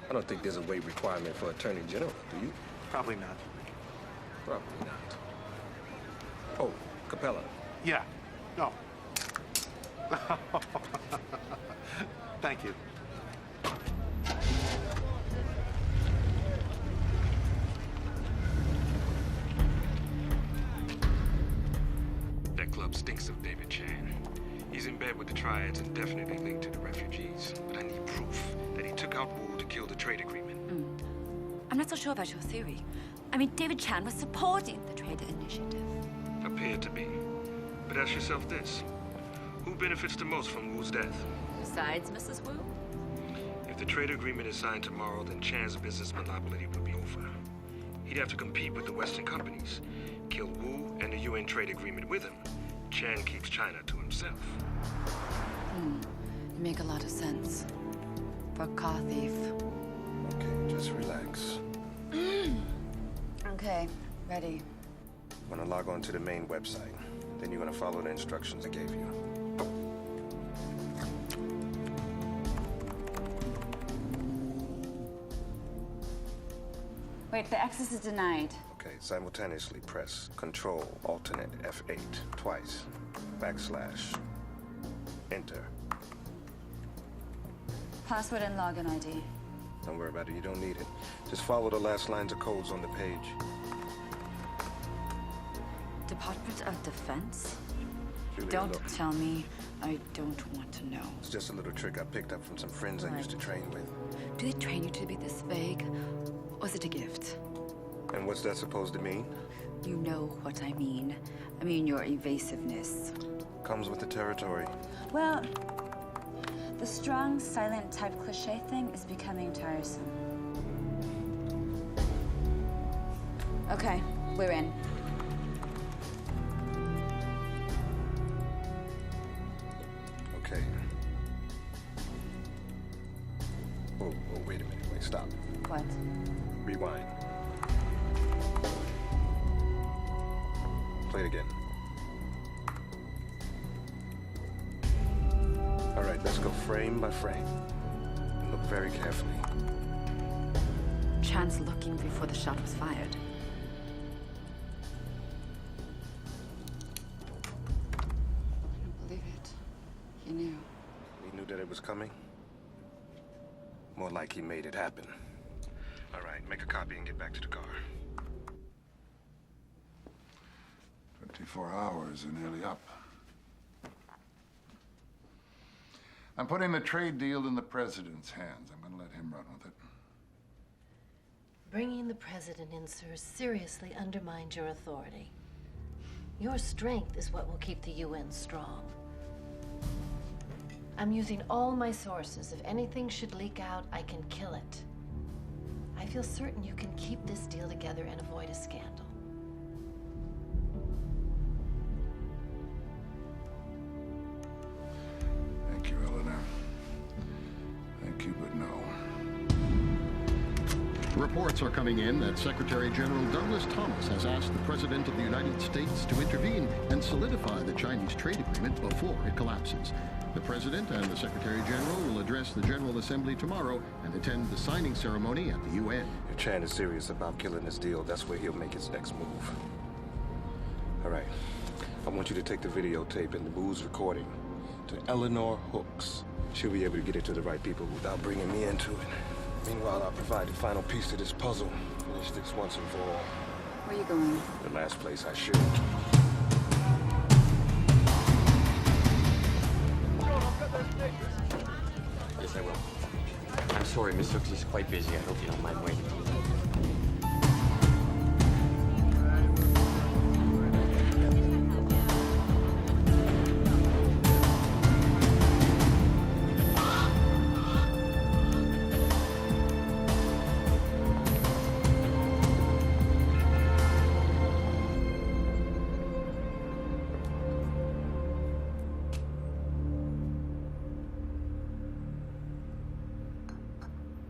I don't think there's a weight requirement for Attorney General, do you? Probably not. Probably not. Oh, Capella. Yeah. No. Thank you. That club stinks of David Chan. He's in bed with the triads and definitely linked to the refugees. But I need proof that he took out Wu to kill the trade agreement. I'm not so sure about your theory. I mean, David Chan was supporting the trade initiative. Appeared to be. But ask yourself this. Who benefits the most from Wu's death? Besides Mrs. Wu? If the trade agreement is signed tomorrow, then Chan's business monopoly will be over. He'd have to compete with the Western companies. Kill Wu and the UN trade agreement with him. Chan keeps China to himself. You make a lot of sense. For a car thief. Okay, just relax. Okay, ready. I'm gonna log on to the main website. Then you're gonna follow the instructions I gave you. Wait, the access is denied. Okay, simultaneously press Control Alternate F8 twice. /. Enter. Password and login ID. Don't worry about it, you don't need it. Just follow the last lines of codes on the page. Department of Defense? Julia, Don't look. tell me. I don't want to know. It's just a little trick I picked up from some friends I used to train with. Do they train you to be this vague? Or is it a gift? And what's that supposed to mean? You know what I mean. I mean your evasiveness. Comes with the territory. Well, the strong, silent type cliche thing is becoming tiresome. Okay, we're in. Okay. Oh, wait a minute. Wait, stop. What? Rewind. Play it again. All right, let's go frame by frame. And look very carefully. Chan's looking before the shot was fired. I don't believe it. He knew. He knew that it was coming? More like he made it happen. All right, make a copy and get back to the car. 24 hours are nearly up. I'm putting the trade deal in the president's hands. I'm going to let him run with it. Bringing the president in, sir, seriously undermines your authority. Your strength is what will keep the UN strong. I'm using all my sources. If anything should leak out, I can kill it. I feel certain you can keep this deal together and avoid a scandal. Thank you, Eleanor. Thank you, but no. Reports are coming in that Secretary General Douglas Thomas has asked the President of the United States to intervene and solidify the Chinese trade agreement before it collapses. The President and the Secretary General will address the General Assembly tomorrow and attend the signing ceremony at the UN. If Chan is serious about killing this deal, that's where he'll make his next move. All right. I want you to take the videotape and the Wu's recording to Eleanor Hooks. She'll be able to get it to the right people without bringing me into it. Meanwhile, I'll provide the final piece to this puzzle. Finish this once and for all. Where are you going? The last place I should. Yes, I will. I'm Sorry, Miss Hooks is quite busy. I hope you don't mind waiting.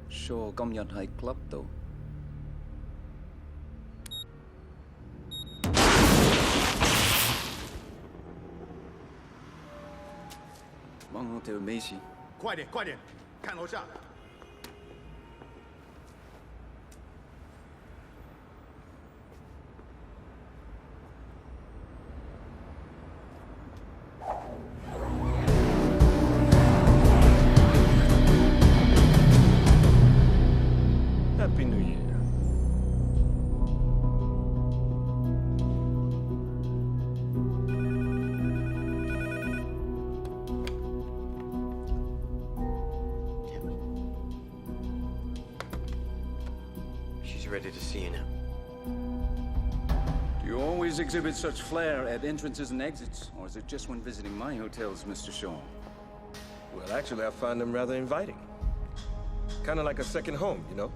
Sure, công nhận hay club though. Mong Hotel Macy. 快点，快点，看楼下。Happy New Year. She's ready to see you now. Do you always exhibit such flair at entrances and exits, or is it just when visiting my hotels, Mr. Shaw? Well, actually, I find them rather inviting. Kind of like a second home, you know?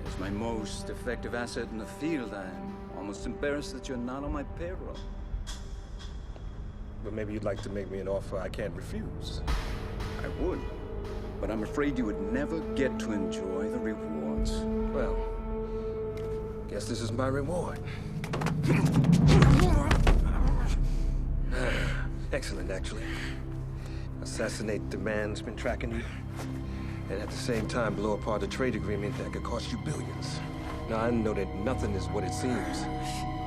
As my most effective asset in the field, I'm almost embarrassed that you're not on my payroll. But maybe you'd like to make me an offer I can't refuse. I would, but I'm afraid you would never get to enjoy the rewards. Well, guess this is my reward. Excellent, actually. Assassinate the man who's been tracking you, and at the same time blow apart a trade agreement that could cost you billions. Now, I know that nothing is what it seems,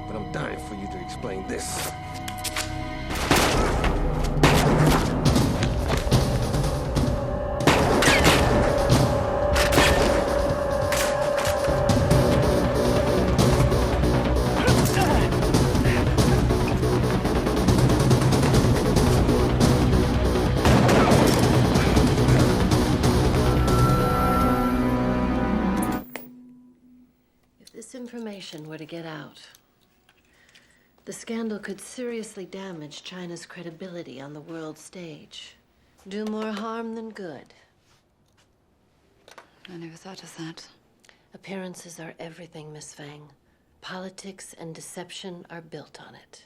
but I'm dying for you to explain this. Information were to get out, the scandal could seriously damage China's credibility on the world stage. Do more harm than good. I never thought of that. Appearances are everything, Miss Fang. Politics and deception are built on it.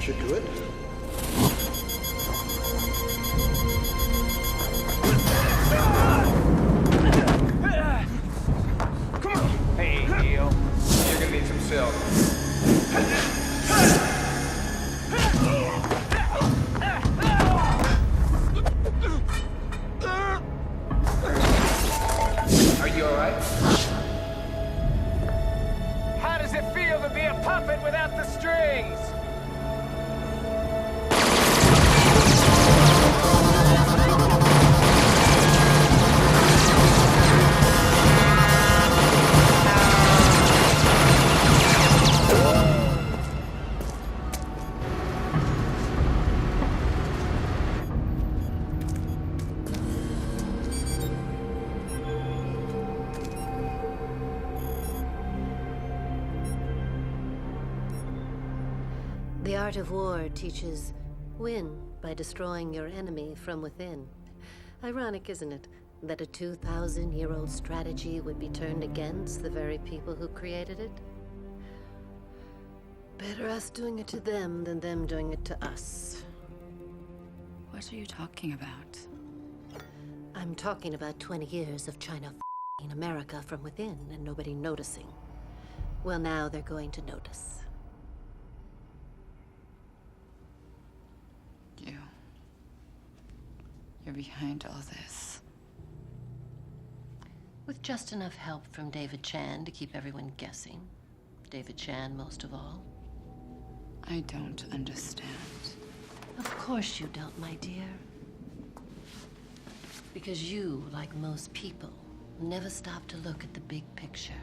Should do it. Come on! Hey, Neil. You're gonna need some silk. Are you alright? How does it feel to be a puppet without the strings? The art of war teaches win by destroying your enemy from within. Ironic, isn't it, that a 2,000-year-old strategy would be turned against the very people who created it? Better us doing it to them than them doing it to us. What are you talking about? I'm talking about 20 years of China f***ing America from within and nobody noticing. Well, now they're going to notice. You're behind all this. With just enough help from David Chan to keep everyone guessing. David Chan, most of all. I don't understand. Of course you don't, my dear. Because you, like most people, never stop to look at the big picture.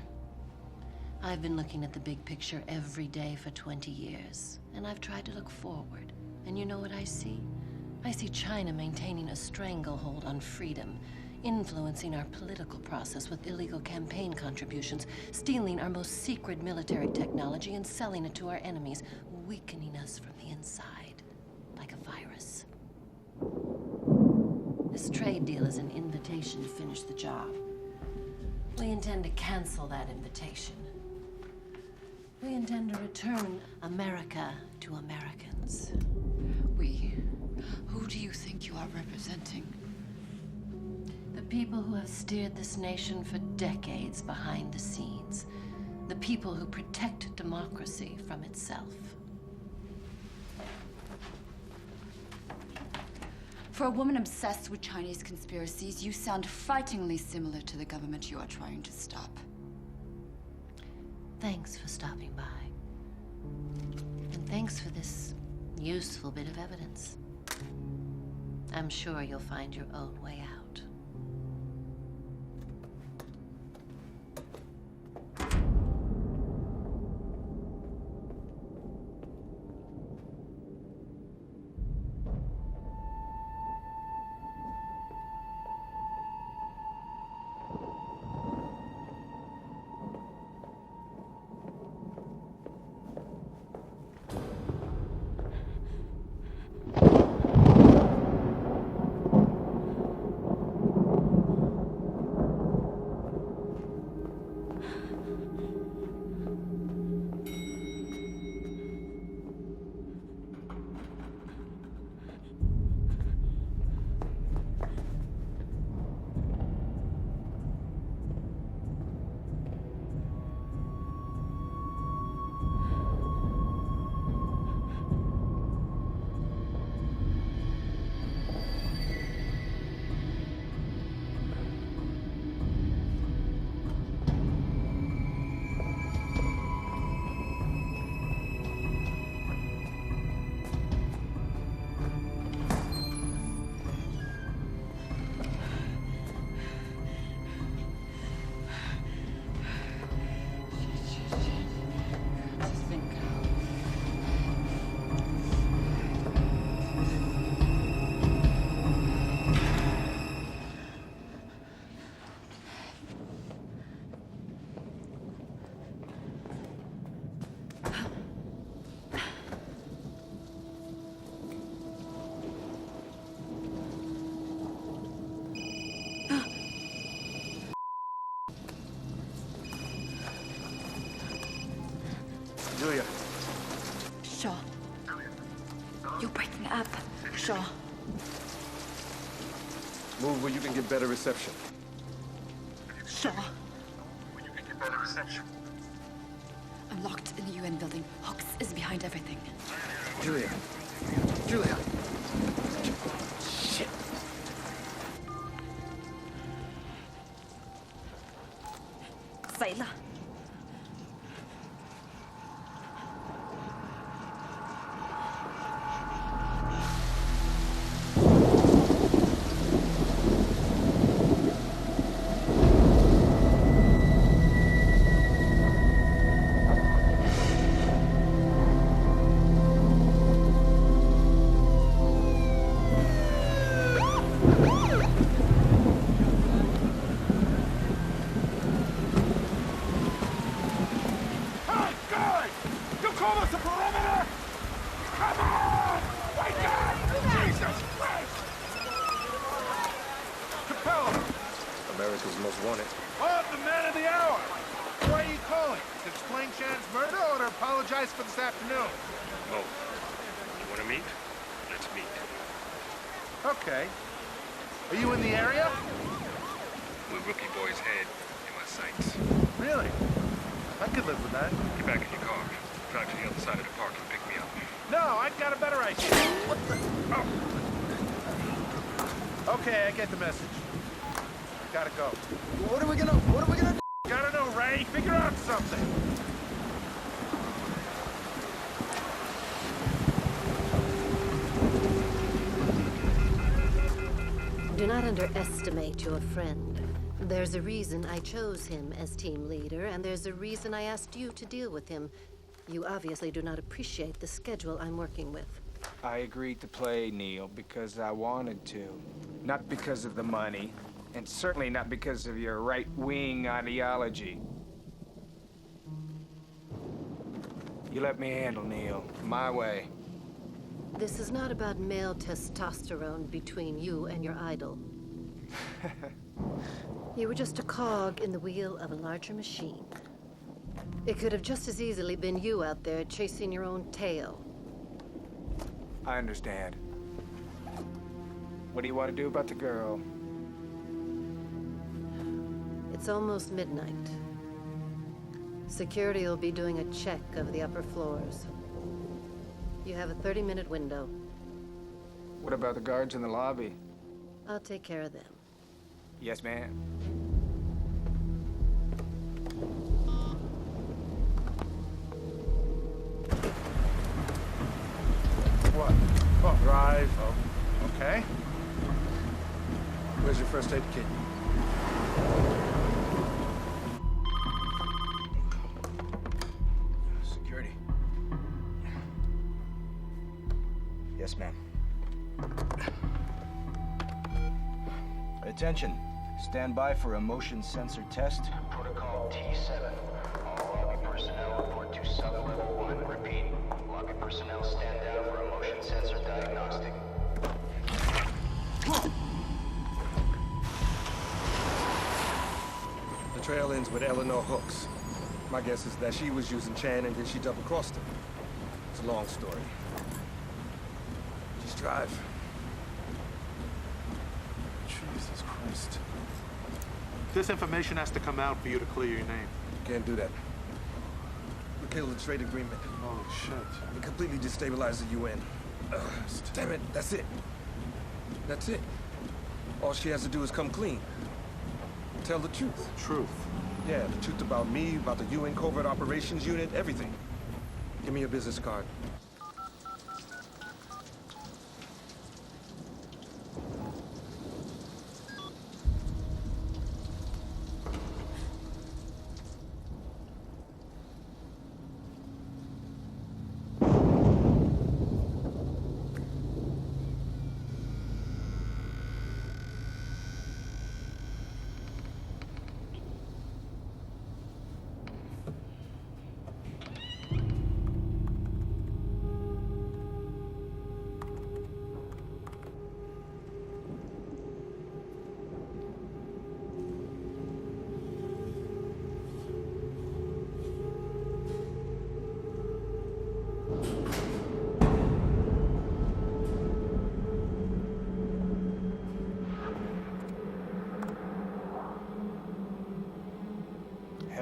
I've been looking at the big picture every day for 20 years, and I've tried to look forward. And you know what I see? I see China maintaining a stranglehold on freedom, influencing our political process with illegal campaign contributions, stealing our most secret military technology and selling it to our enemies, weakening us from the inside, like a virus. This trade deal is an invitation to finish the job. We intend to cancel that invitation. We intend to return America to Americans. Who do you think you are representing? The people who have steered this nation for decades behind the scenes. The people who protect democracy from itself. For a woman obsessed with Chinese conspiracies, you sound frighteningly similar to the government you are trying to stop. Thanks for stopping by. And thanks for this useful bit of evidence. I'm sure you'll find your own way out. Julia. Shaw. You're breaking up. Shaw. Move where you can get better reception. Shaw. Where you can get better reception. I'm locked in the UN building. Hooks is behind everything. Julia. Julia. Shit. Sayla. America's most wanted. Oh, the man of the hour! Why are you calling? To explain Chan's murder or to apologize for this afternoon? Oh, you want to meet? Let's meet. Okay. Are you in the area? With Rookie Boy's head in my sights. Really? I could live with that. Get back in your car. Drive to the other side of the park and pick me up. No, I've got a better idea. What the? Oh. Okay, I get the message. Gotta go. What are we gonna do? Gotta know, Ray. Figure out something. Do not underestimate your friend. There's a reason I chose him as team leader, and there's a reason I asked you to deal with him. You obviously do not appreciate the schedule I'm working with. I agreed to play, Neil, because I wanted to. Not because of the money, and certainly not because of your right-wing ideology. You let me handle, Neil, my way. This is not about male testosterone between you and your idol. You were just a cog in the wheel of a larger machine. It could have just as easily been you out there chasing your own tail. I understand. What do you want to do about the girl? It's almost midnight. Security will be doing a check of the upper floors. You have a 30-minute window. What about the guards in the lobby? I'll take care of them. Yes, ma'am. What? Oh, drive. Oh, okay. Where's your first aid kit? Security. Yes, ma'am. Attention. Stand by for a motion sensor test. Protocol T7. All lobby personnel report to sub-level 1. Repeat. Lobby personnel stand down for a motion sensor diagnostic. The trail ends with Eleanor Hooks. My guess is that she was using Chan and then she double-crossed him. It's a long story. Just drive. Jesus Christ. This information has to come out for you to clear your name. Can't do that. We killed the trade agreement. Holy shit. We completely destabilized the UN. Damn it, that's it. That's it. All she has to do is come clean. Tell the truth. Truth? Yeah, the truth about me, about the UN Covert Operations Unit, everything. Give me your business card.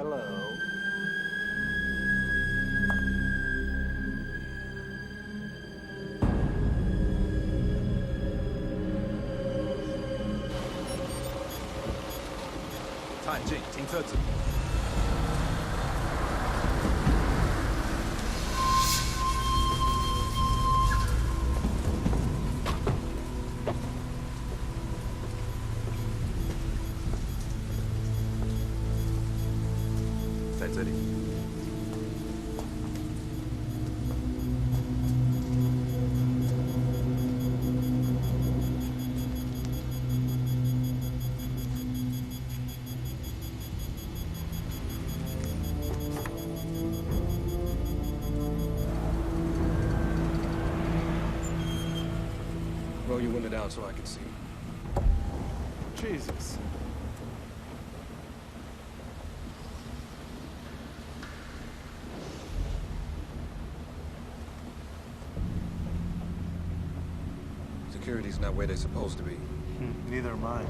Hello.在这里。Roll your window down so I can see. Jesus. Security's not where they're supposed to be. Neither am I.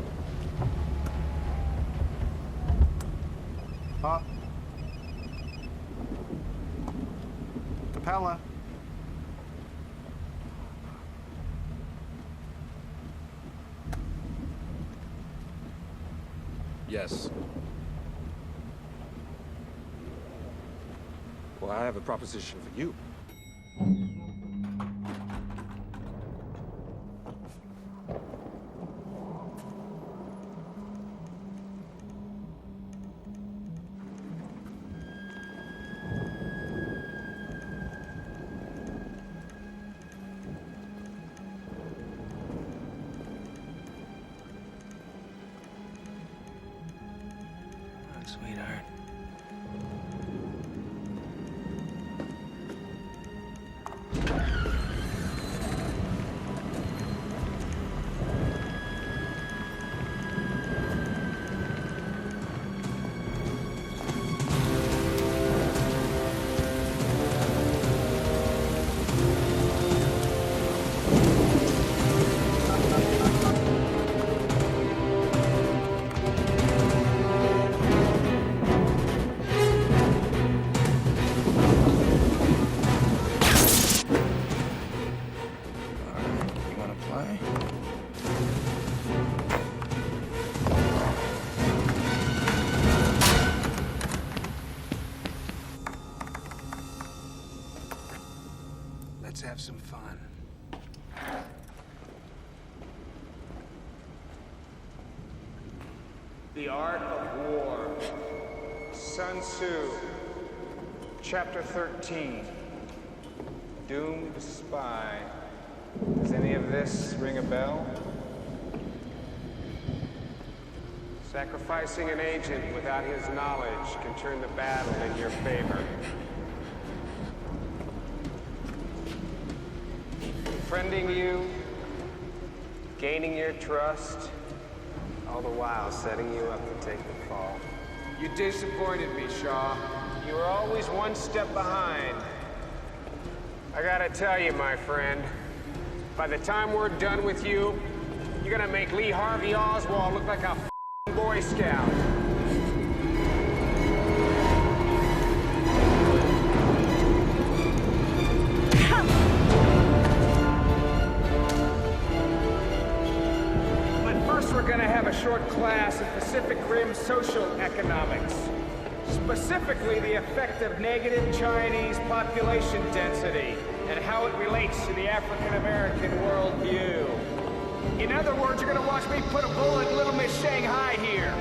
Huh? Capella. Yes. Well, I have a proposition for you. Sweetheart. Let's have some fun. The Art of War. Sun Tzu. Chapter 13. Doomed Spy. Does any of this ring a bell? Sacrificing an agent without his knowledge can turn the battle in your favor. Befriending you, gaining your trust, all the while setting you up to take the fall. You disappointed me, Shaw. You were always one step behind. I gotta tell you, my friend, by the time we're done with you, you're gonna make Lee Harvey Oswald look like a f***ing Boy Scout. We're gonna have a short class in Pacific Rim social economics. Specifically, the effect of negative Chinese population density and how it relates to the African-American worldview. In other words, you're gonna watch me put a bullet in Little Miss Shanghai here.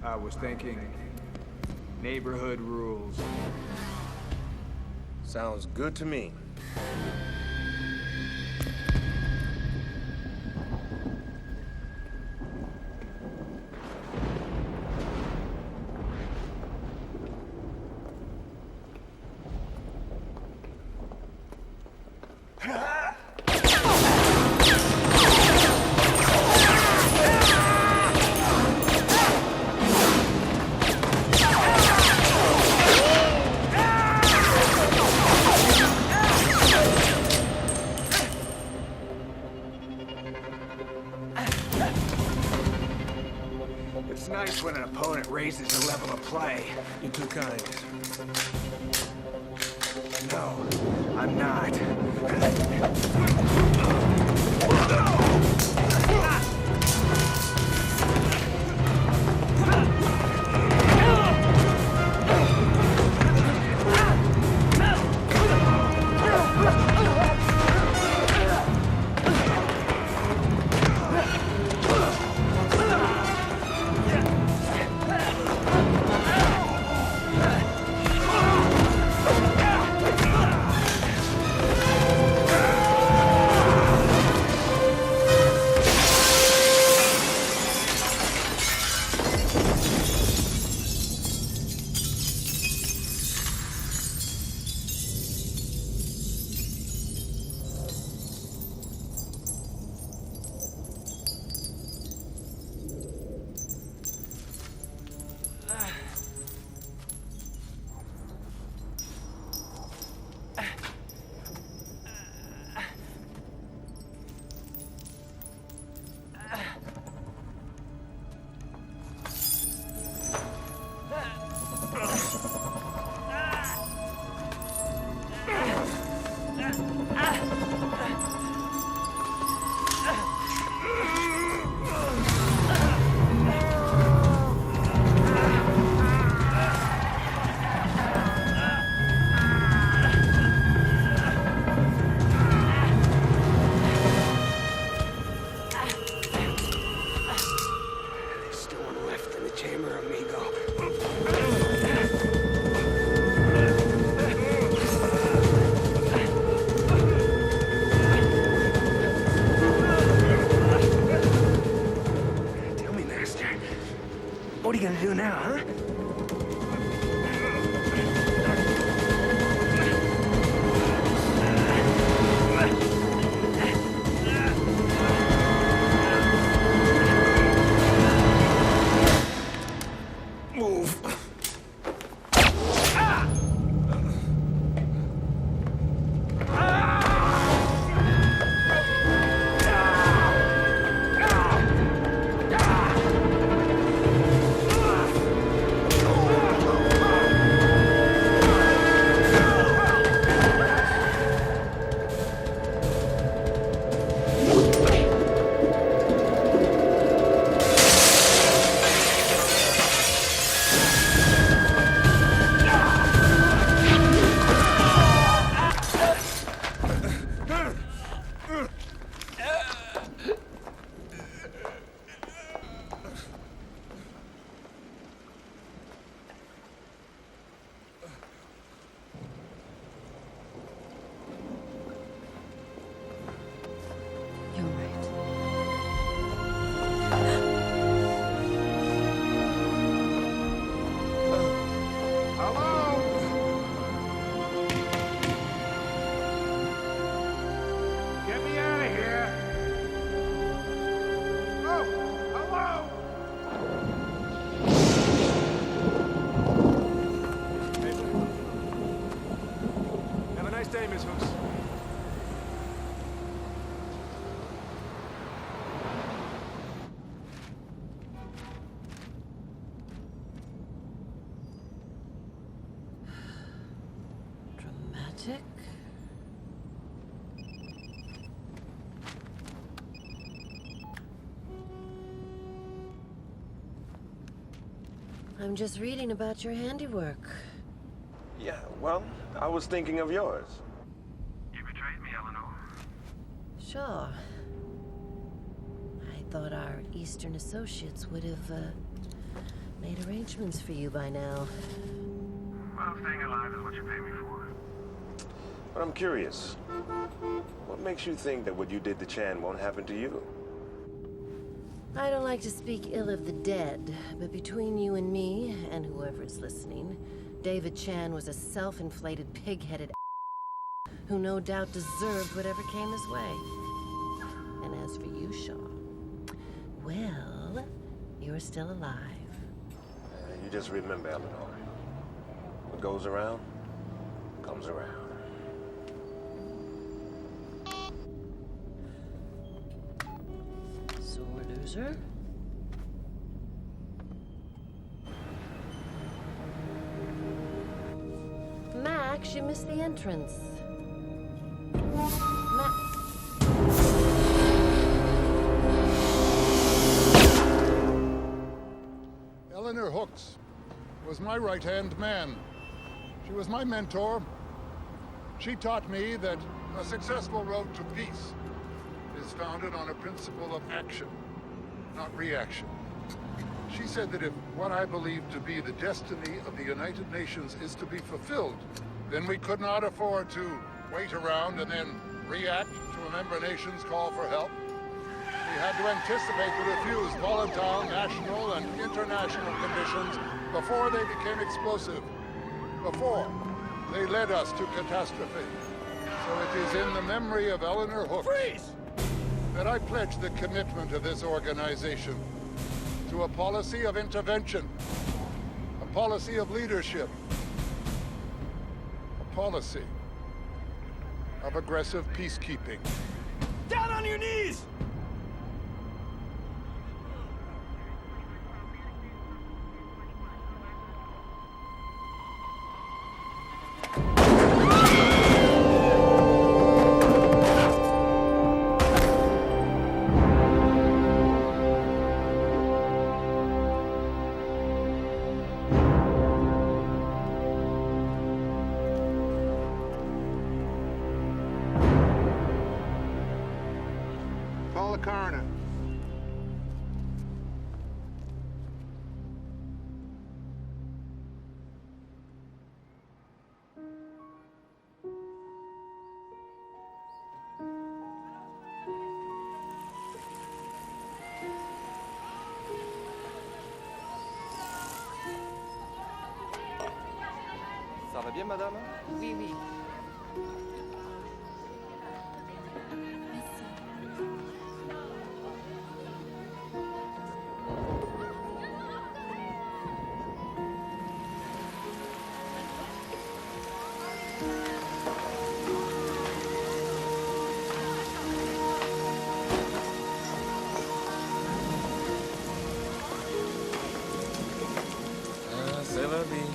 I was thinking neighborhood rules. Sounds good to me. It's nice when an opponent raises the level of play. You're too kind. No, I'm not. What are you gonna do now, huh? Dramatic. I'm just reading about your handiwork. Yeah, well, I was thinking of yours. You betrayed me, Eleanor. Sure. I thought our Eastern associates would have Made arrangements for you by now. Well, staying alive is what you pay me for. But I'm curious. What makes you think that what you did to Chan won't happen to you? I don't like to speak ill of the dead, but between you and me, and whoever's listening, David Chan was a self-inflated, pig-headed who no doubt deserved whatever came his way. And as for you, Shaw, well, you're still alive. You just remember, Eleanor. What goes around, comes around. Sore loser. Max, you missed the entrance. Eleanor Hooks was my right-hand man. She was my mentor. She taught me that a successful road to peace is founded on a principle of action, not reaction. She said that if what I believe to be the destiny of the United Nations is to be fulfilled, then we could not afford to wait around and then react to a member nation's call for help. We had to anticipate the refused volatile national and international conditions before they became explosive, before they led us to catastrophe. So it is in the memory of Eleanor Hooks that I pledge the commitment of this organization to a policy of intervention, a policy of leadership, a policy of aggressive peacekeeping. Down on your knees! Call the coroner. Ça va bien, madame? Oui, oui. C'est la vie.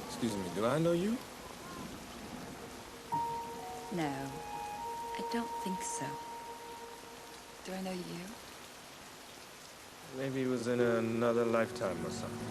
Excuse me, do I know you? No, I don't think so. Do I know you? Maybe it was in another lifetime or something.